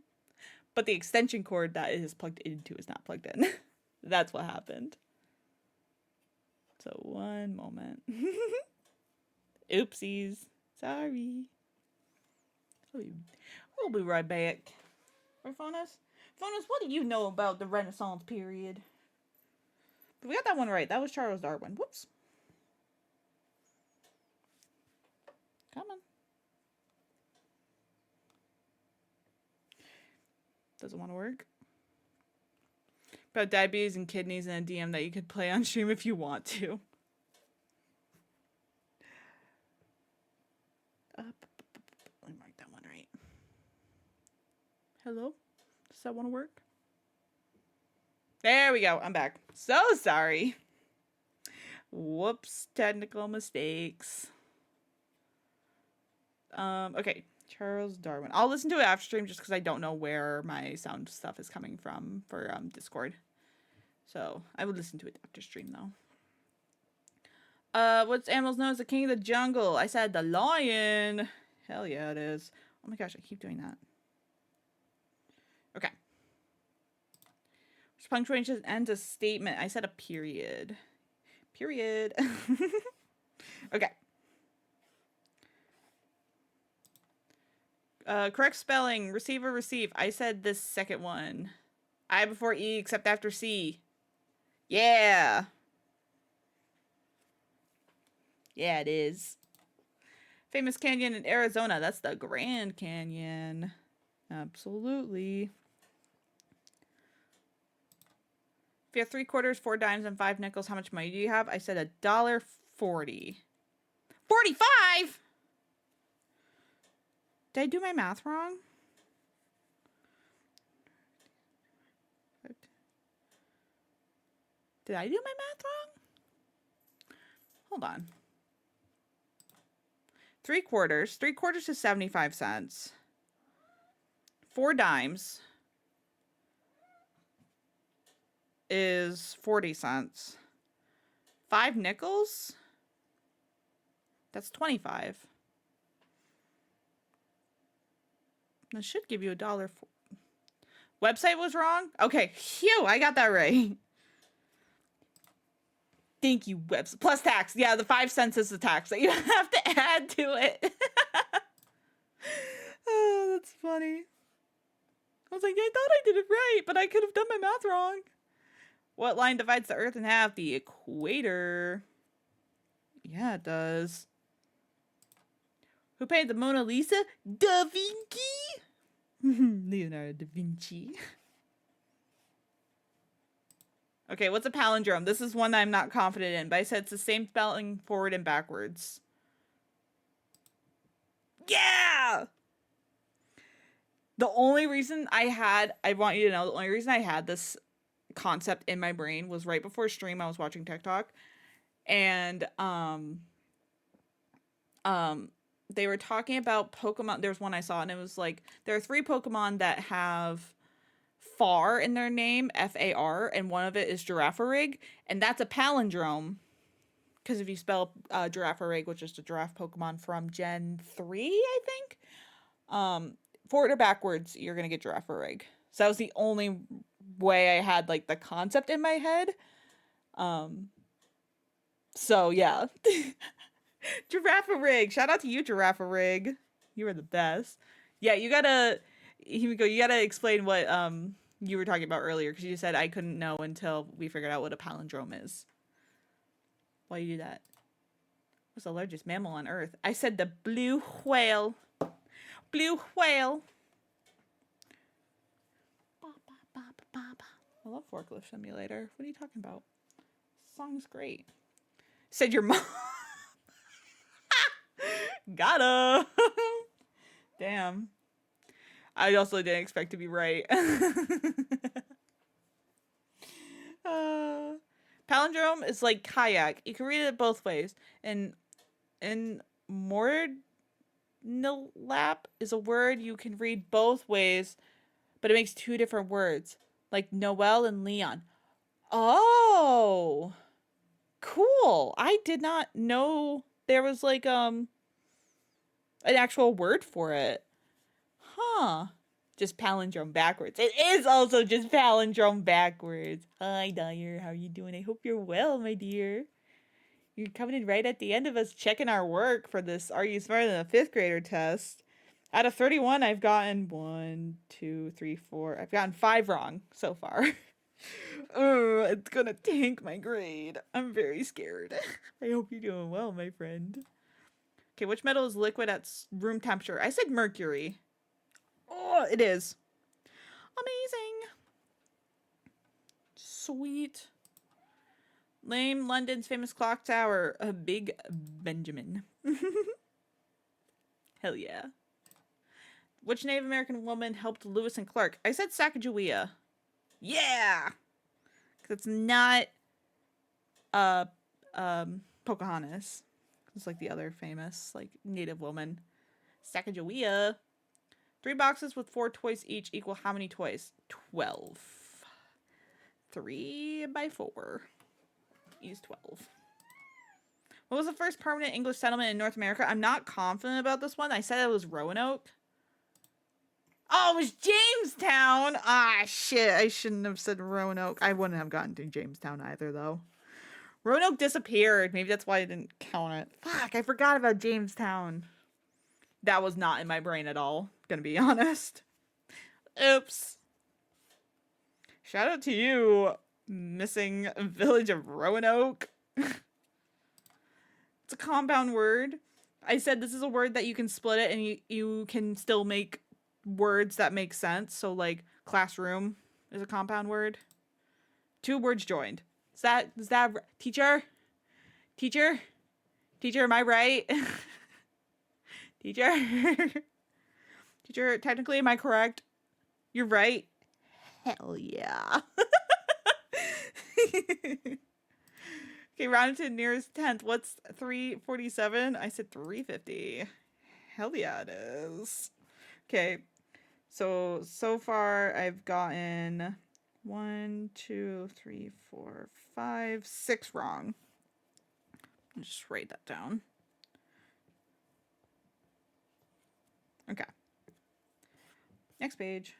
but the extension cord that it is plugged into is not plugged in. That's what happened. So 1 moment. Oopsies. Sorry. We'll be right back. Right, Phonus? Phonus, what do you know about the Renaissance period? But we got that one right. That was Charles Darwin. Whoops. Come on. Doesn't want to work. About diabetes and kidneys and a DM that you could play on stream if you want to. Let me mark that one right. Hello? Does that want to work? There we go. I'm back. So sorry. Whoops, technical mistakes. Okay, Charles Darwin. I'll listen to it after stream just because I don't know where my sound stuff is coming from for Discord. So I would listen to it after stream though. What's animals known as the king of the jungle? I said the lion. Hell yeah, it is. Oh my gosh, I keep doing that. Okay. Which punctuation ends a statement? I said a period. Period. Okay. Correct spelling. Receive or receive. I said this second one. I before E except after C. Yeah. Yeah, it is. Famous canyon in Arizona. That's the Grand Canyon. Absolutely. If you have 3 quarters, 4 dimes, and 5 nickels, how much money do you have? I said $1.40. 45? Did I do my math wrong? Did I do my math wrong? Hold on. 3 quarters. 3 quarters is 75 cents. 4 dimes is 40 cents. 5 nickels? That's 25. That should give you $1. Website was wrong? Okay, phew, I got that right. Thank you, website. Plus tax. Yeah, the 5 cents is the tax that you have to add to it. Oh, that's funny. I was like, I thought I did it right, but I could have done my math wrong. What line divides the Earth in half? The equator. Yeah, it does. Who painted the Mona Lisa? Da Vinci? Leonardo da Vinci. Okay, what's a palindrome? This is one that I'm not confident in, but I said it's the same spelling forward and backwards. Yeah! The only reason I want you to know, the only reason I had this concept in my brain was right before stream I was watching TikTok. And, they were talking about Pokemon. There's one I saw, and it was like, there are 3 Pokemon that have far in their name, F-A-R, and one of it is Girafarig, and that's a palindrome. Because if you spell Girafarig, which is the giraffe Pokemon from Gen 3, I think, forward or backwards, you're going to get Girafarig. So that was the only way I had, like, the concept in my head. So, yeah. Girafarig. Shout out to you, Girafarig. You were the best. Yeah, you gotta explain what you were talking about earlier, because you said I couldn't know until we figured out what a palindrome is. Why you do that? What's the largest mammal on Earth? I said the blue whale. Blue whale. I love Forklift Simulator. What are you talking about? This song's great. Said your mom. Gotta. Damn. I also didn't expect to be right. Palindrome is like kayak. You can read it both ways. And Mordnilap is a word you can read both ways, but it makes 2 different words. Like Noel and Leon. Oh. Cool. I did not know there was like an actual word for it. Huh. Just palindrome backwards. It is also just palindrome backwards. Hi, Dyer. How are you doing? I hope you're well, my dear. You're coming in right at the end of us checking our work for this Are You Smarter Than a 5th Grader test. Out of 31, I've gotten 1, 2, 3, 4. I've gotten 5 wrong so far. Oh, it's gonna tank my grade. I'm very scared. I hope you're doing well, my friend. Okay, which metal is liquid at room temperature? I said mercury. Oh, it is. Amazing. Sweet. Name London's famous clock tower. A Big Benjamin. Hell yeah. Which Native American woman helped Lewis and Clark? I said Sacagawea. Yeah. It's not Pocahontas. It's like the other famous like native woman. Sacagawea. 3 boxes with 4 toys each equal how many toys? 12. 3 by 4 is 12. What was the first permanent English settlement in North America? I'm not confident about this one. I said it was Roanoke. Oh, it was Jamestown. Ah, shit. I shouldn't have said Roanoke. I wouldn't have gotten to Jamestown either, though. Roanoke disappeared. Maybe that's why I didn't count it. Fuck, I forgot about Jamestown. That was not in my brain at all, gonna be honest. Oops. Shout out to you, missing village of Roanoke. It's a compound word. I said this is a word that you can split it and you can still make words that make sense. So like classroom is a compound word. 2 words joined. Is that teacher? Teacher, am I right? Teacher? Teacher, technically am I correct? You're right. Hell yeah. Okay, round to nearest 10th. What's 347? I said 350. Hell yeah, it is. Okay, so far I've gotten 1, 2, 3, 4, 5, 6 wrong. I'll just write that down. Okay. Next page.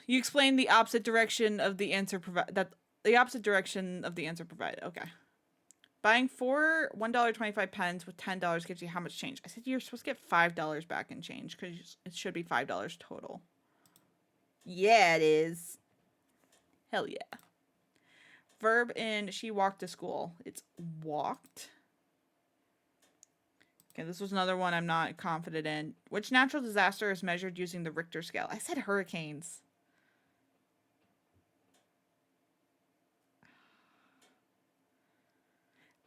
You explain the opposite direction of the answer provided. Okay. Buying 4 $1.25 with $10 gives you how much change? I said you're supposed to get $5 back in change because it should be $5 total. Yeah, it is. Hell yeah. Verb in she walked to school. It's walked. Okay, this was another one I'm not confident in. Which natural disaster is measured using the Richter scale? I said hurricanes.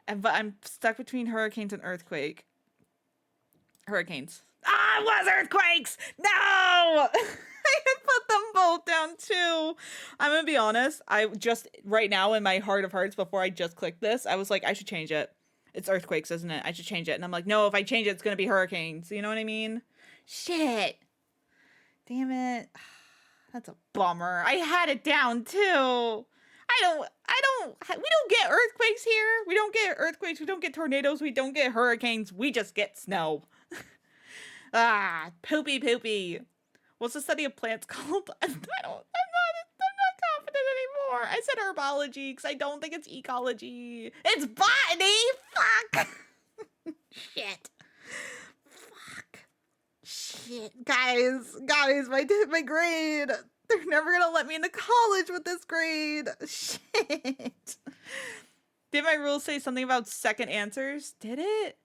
But I'm stuck between hurricanes and earthquake. Hurricanes. Ah, it was earthquakes! No! I had put them both down too. I'm gonna be honest. I just, right now in my heart of hearts, before I just clicked this, I was like, I should change it. It's earthquakes, isn't it? I should change it. And I'm like, no, if I change it, it's gonna be hurricanes. You know what I mean? Shit. Damn it. That's a bummer. I had it down too. We don't get earthquakes here. We don't get earthquakes. We don't get tornadoes. We don't get hurricanes. We just get snow. Ah, poopy. What's the study of plants called? I'm not confident anymore. I said herbology because I don't think it's ecology. It's botany. Fuck. Shit. Guys, my grade. They're never gonna let me into college with this grade. Shit. Did my rules say something about second answers? Did it?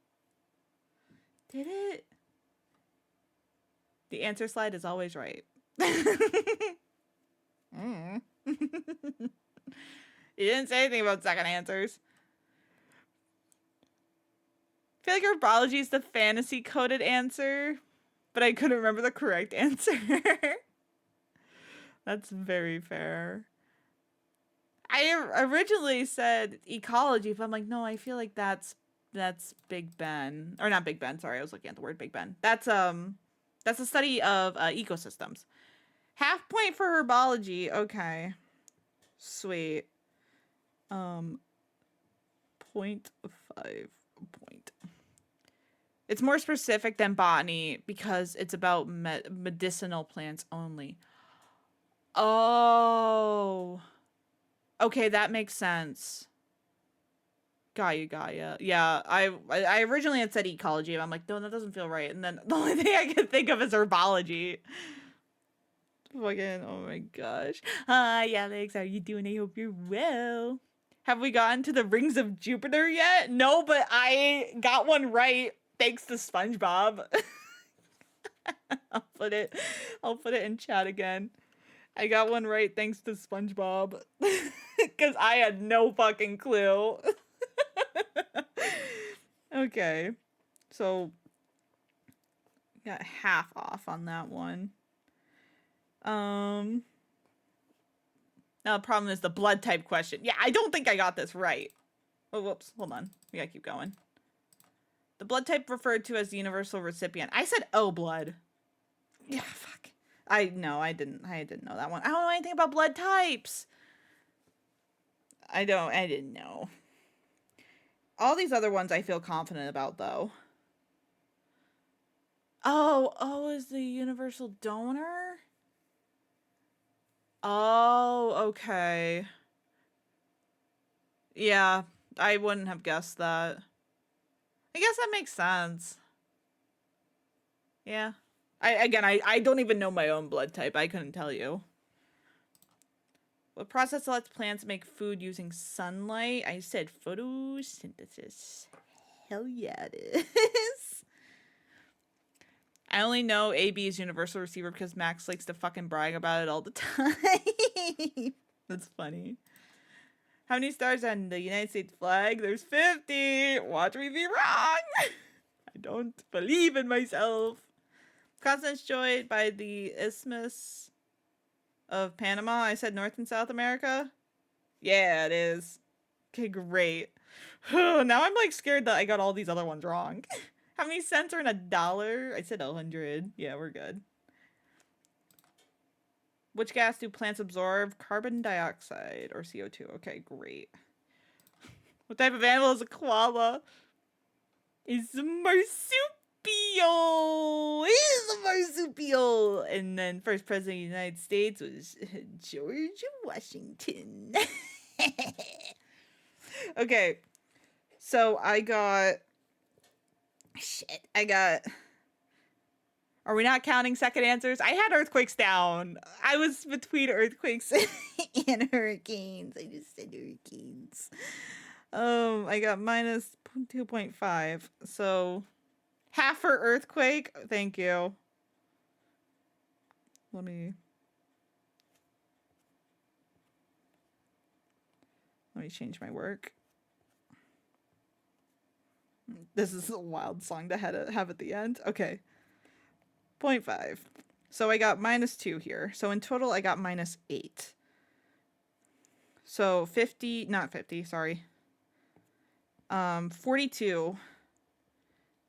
The answer slide is always right. It didn't say anything about second answers. I feel like herbology is the fantasy coded answer, but I couldn't remember the correct answer. That's very fair. I originally said ecology, but I'm like, no, I feel like that's Big Ben. Or not Big Ben, sorry, I was looking at the word Big Ben. That's a study of ecosystems. Half point for herbology. Okay. Sweet. 0.5 point. It's more specific than botany because it's about medicinal plants only. Oh. Okay, that makes sense. Got you. Yeah, I originally had said ecology, and I'm like, no, that doesn't feel right. And then the only thing I could think of is herbology. Fucking, oh my gosh. Hi, Alex, how are you doing? I hope you're well. Have we gotten to the rings of Jupiter yet? No, but I got one right thanks to SpongeBob. I'll put it in chat again. I got one right thanks to SpongeBob. Because I had no fucking clue. Okay. So, got half off on that one. Now the problem is the blood type question. Yeah, I don't think I got this right. Oh, whoops. Hold on. We gotta keep going. The blood type referred to as the universal recipient. I said O blood. Yeah, fuck. I didn't know that one. I don't know anything about blood types. I didn't know. All these other ones I feel confident about, though. Oh, O is the universal donor? Oh, okay. Yeah, I wouldn't have guessed that. I guess that makes sense. Yeah. I don't even know my own blood type. I couldn't tell you. What process lets plants make food using sunlight? I said photosynthesis. Hell yeah, it is. I only know AB is universal receiver because Max likes to fucking brag about it all the time. That's funny. How many stars on the United States flag? There's 50. Watch me be wrong. I don't believe in myself. Continents joined by the Isthmus of Panama. I said North and South America. Yeah, it is. Okay, great. Now I'm like scared that I got all these other ones wrong. How many cents are in $1? I said 100. Yeah, we're good. Which gas do plants absorb? Carbon dioxide or CO2. Okay, great. What type of animal is a koala? It's a marsupial. It's a marsupial. And then first president of the United States was George Washington. Okay. So I got... Shit. Are we not counting second answers? I had earthquakes down. I was between earthquakes and hurricanes. I just said hurricanes. I got minus 2.5. So half for earthquake. Thank you. Let me change my work. This is a wild song to have at the end. Okay. 0.5. So I got minus 2 here. So in total, I got minus 8. So 50, not 50, sorry. 42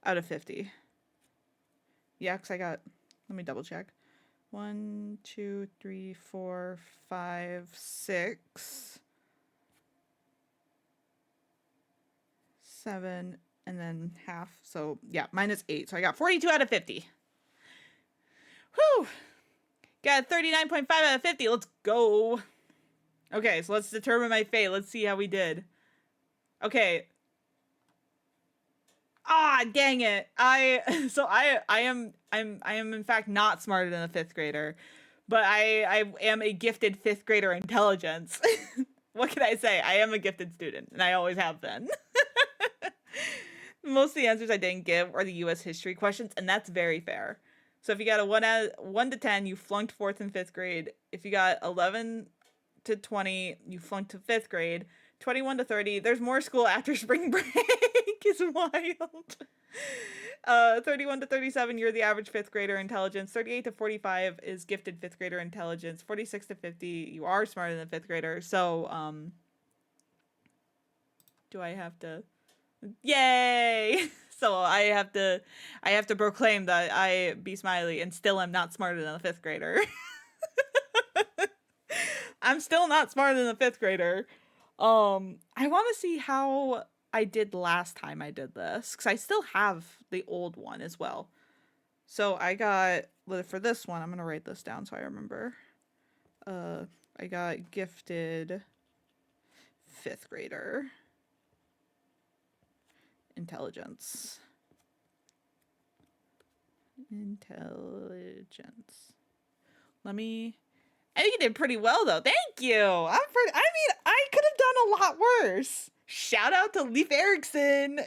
out of 50. Yeah, because I got, let me double check. 1, 2, 3, 4, 5, 6, 7, and then half. So yeah, minus 8. So I got 42 out of 50. Whew. Got 39.5 out of 50. Let's go. Okay, so let's determine my fate. Let's see how we did. Okay. Ah, dang it. I am in fact not smarter than a 5th grader, but I am a gifted 5th grader intelligence. What can I say? I am a gifted student, and I always have been. Most of the answers I didn't give are the U.S. history questions, and that's very fair. So if you got a 1 to 10, you flunked 4th and 5th grade. If you got 11 to 20, you flunked to 5th grade. 21 to 30, there's more school after spring break. Is wild. 31 to 37, you're the average 5th grader intelligence. 38 to 45 is gifted 5th grader intelligence. 46 to 50, you are smarter than a 5th grader. So, do I have to... Yay! So I have to proclaim that I be Smiley and still am not smarter than a 5th grader. I'm still not smarter than a 5th grader. I want to see how I did last time I did this, because I still have the old one as well. So I got, for this one, I'm going to write this down so I remember. I got gifted 5th grader intelligence. Let me... I think you did pretty well, though. Thank you. I could have done a lot worse. Shout out to Leif Erikson.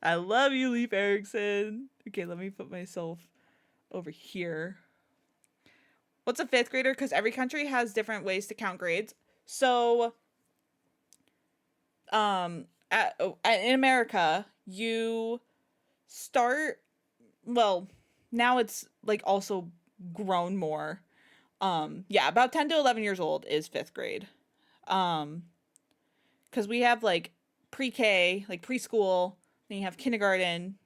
I love you, Leif Erikson. Okay, let me put myself over here. What's a 5th grader? Because every country has different ways to count grades. So, in America, you start, well, now it's like also grown more. Yeah, about 10 to 11 years old is 5th grade. Because we have like pre-K, like preschool, then you have kindergarten,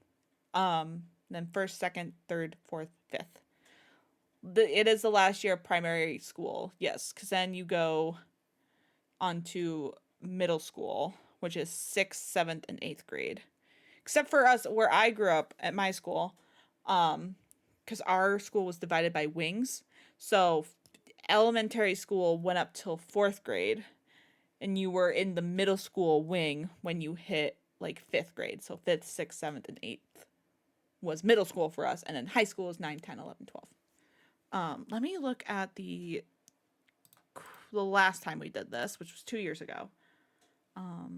then first, second, third, fourth, fifth. It is the last year of primary school, yes, because then you go on to middle school, which is 6th, 7th, and 8th grade. Except for us, where I grew up at my school, because our school was divided by wings. So elementary school went up till 4th grade, and you were in the middle school wing when you hit like 5th grade. So 5th, 6th, 7th, and 8th was middle school for us, and then high school is 9, 10, 11, 12. Let me look at the last time we did this, which was 2 years ago. Let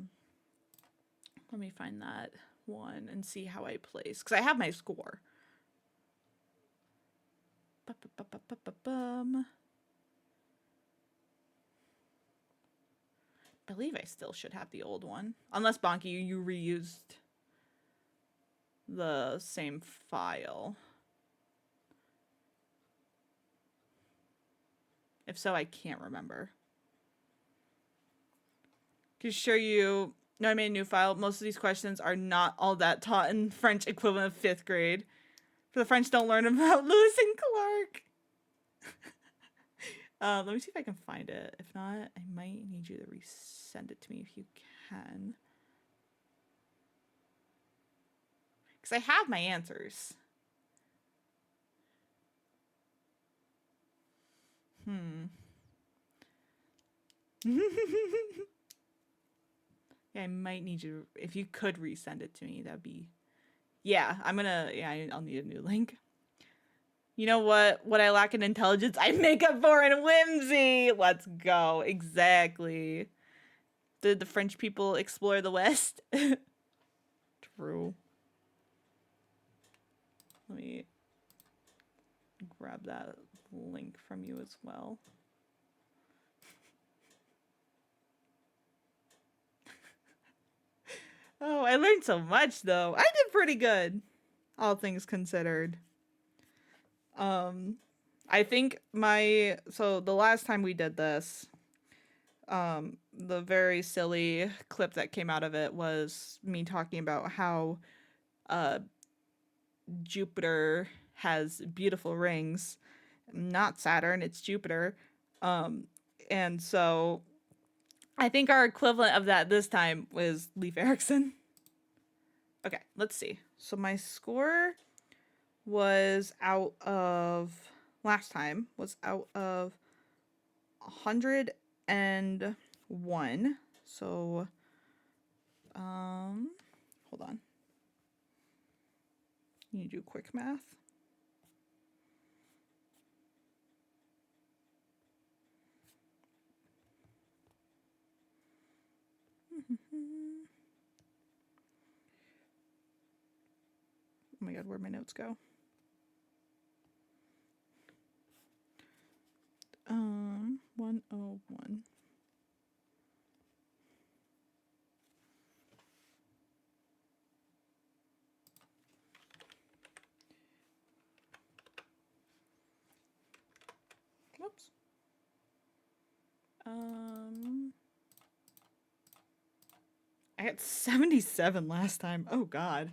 me find that one and see how I place, because I have my score. I believe I still should have the old one, unless Bonky, you reused the same file. If so, I can't remember. To show you, no, I made a new file. Most of these questions are not all that taught in French equivalent of 5th grade. For the French don't learn about Lewis and Clark. Let me see if I can find it. If not, I might need you to resend it to me if you can. Because I have my answers. Yeah, I might need you. If you could resend it to me, that'd be... Yeah, I'll need a new link. You know what I lack in intelligence, I make up for in whimsy. Let's go. Exactly. Did the French people explore the West? True. Let me grab that link from you as well. Oh, I learned so much though. I did pretty good, all things considered. I think so the last time we did this, the very silly clip that came out of it was me talking about how Jupiter has beautiful rings. Not Saturn, it's Jupiter. And so I think our equivalent of that this time was Leif Erikson. Okay, let's see. So my score was out of last time was out of 101. So hold on. You need to do quick math. Oh my god, where'd my notes go? 101. Whoops. I had 77 last time. Oh god.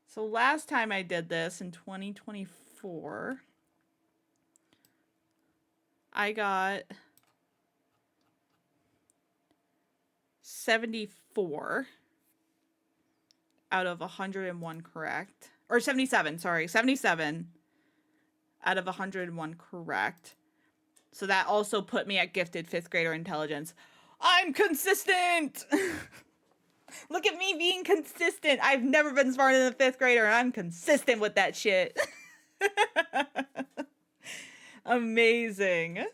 So last time I did this in 2024, I got 74 out of 101 correct. Or 77, sorry. 77 out of 101 correct. So that also put me at gifted 5th grader intelligence. I'm consistent! Look at me being consistent. I've never been smarter than a 5th grader, and I'm consistent with that shit. Amazing.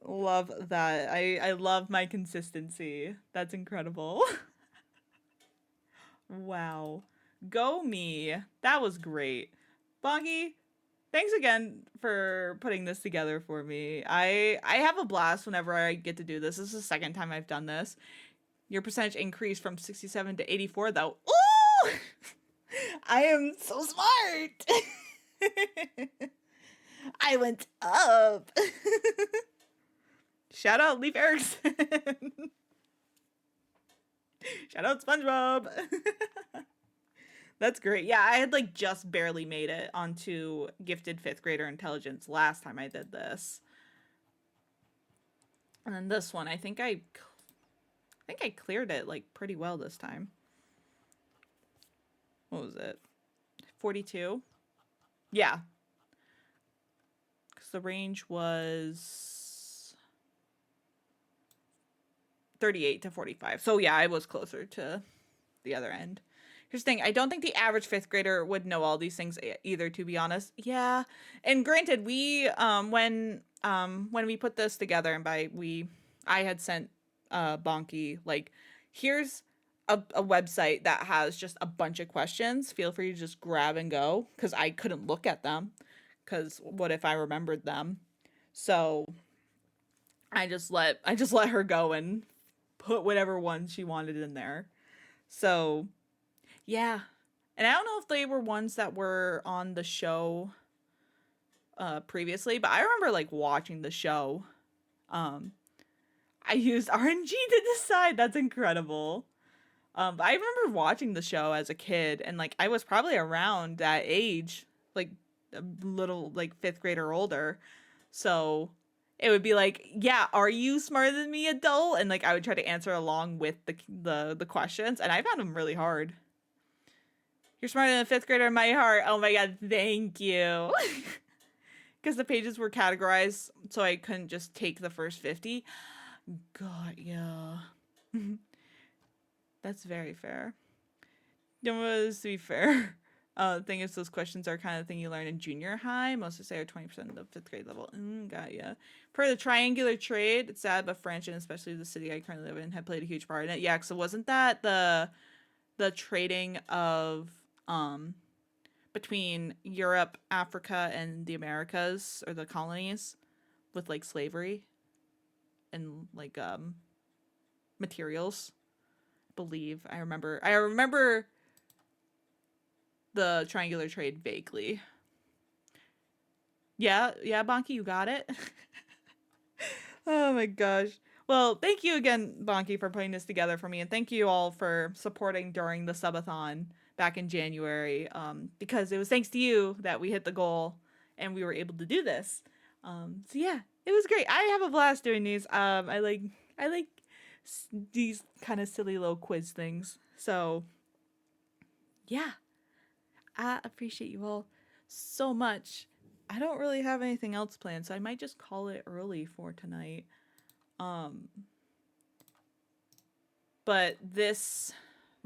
Love that. I love my consistency. That's incredible. Wow. Go me. That was great. Bonky, thanks again for putting this together for me. I have a blast whenever I get to do this. This is the second time I've done this. Your percentage increased from 67 to 84, though. Ooh! I am so smart! I went up. Shout out Leif Erikson. Shout out SpongeBob. That's great. Yeah, I had like just barely made it onto gifted 5th grader intelligence last time I did this. And then this one, I think I cleared it like pretty well this time. What was it? 42? Yeah. Because the range was 38 to 45. So yeah, I was closer to the other end. Here's the thing, I don't think the average 5th grader would know all these things either, to be honest. Yeah. And granted, we when we put this together, and by we, I had sent Bonky, like, here's a website that has just a bunch of questions. Feel free to just grab and go, because I couldn't look at them, because what if I remembered them? So I just let her go and put whatever ones she wanted in there. So yeah. And I don't know if they were ones that were on the show previously, but I remember like watching the show. I used RNG to decide. That's incredible. But I remember watching the show as a kid, and like I was probably around that age, like a little like 5th grade or older. So it would be like, yeah, are you smarter than me, adult? And like I would try to answer along with the questions, and I found them really hard. You're smarter than a 5th grader in my heart. Oh my god, thank you. Because the pages were categorized, so I couldn't just take the first 50. God, yeah. That's very fair. It was, to be fair. The thing is, those questions are kind of the thing you learn in junior high. Most of say are 20% of the 5th grade level. Got ya. Per the triangular trade, it's sad, but French, and especially the city I currently live in, had played a huge part in it. Yeah, so wasn't that the trading of between Europe, Africa, and the Americas, or the colonies, with like slavery and like materials? I believe I remember the triangular trade vaguely. Yeah, Bonky, you got it. Oh my gosh. Well, thank you again, Bonky, for putting this together for me, and thank you all for supporting during the sub-a-thon back in January, because it was thanks to you that we hit the goal and we were able to do this. So yeah, it was great. I have a blast doing these. I like these kind of silly little quiz things. So yeah, I appreciate you all so much. I don't really have anything else planned, so I might just call it early for tonight. But this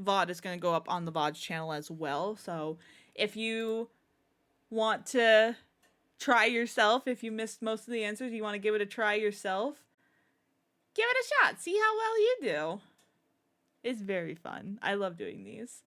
VOD is going to go up on the VOD's channel as well. So if you want to try yourself, if you missed most of the answers, you want to give it a try yourself, give it a shot. See how well you do. It's very fun. I love doing these.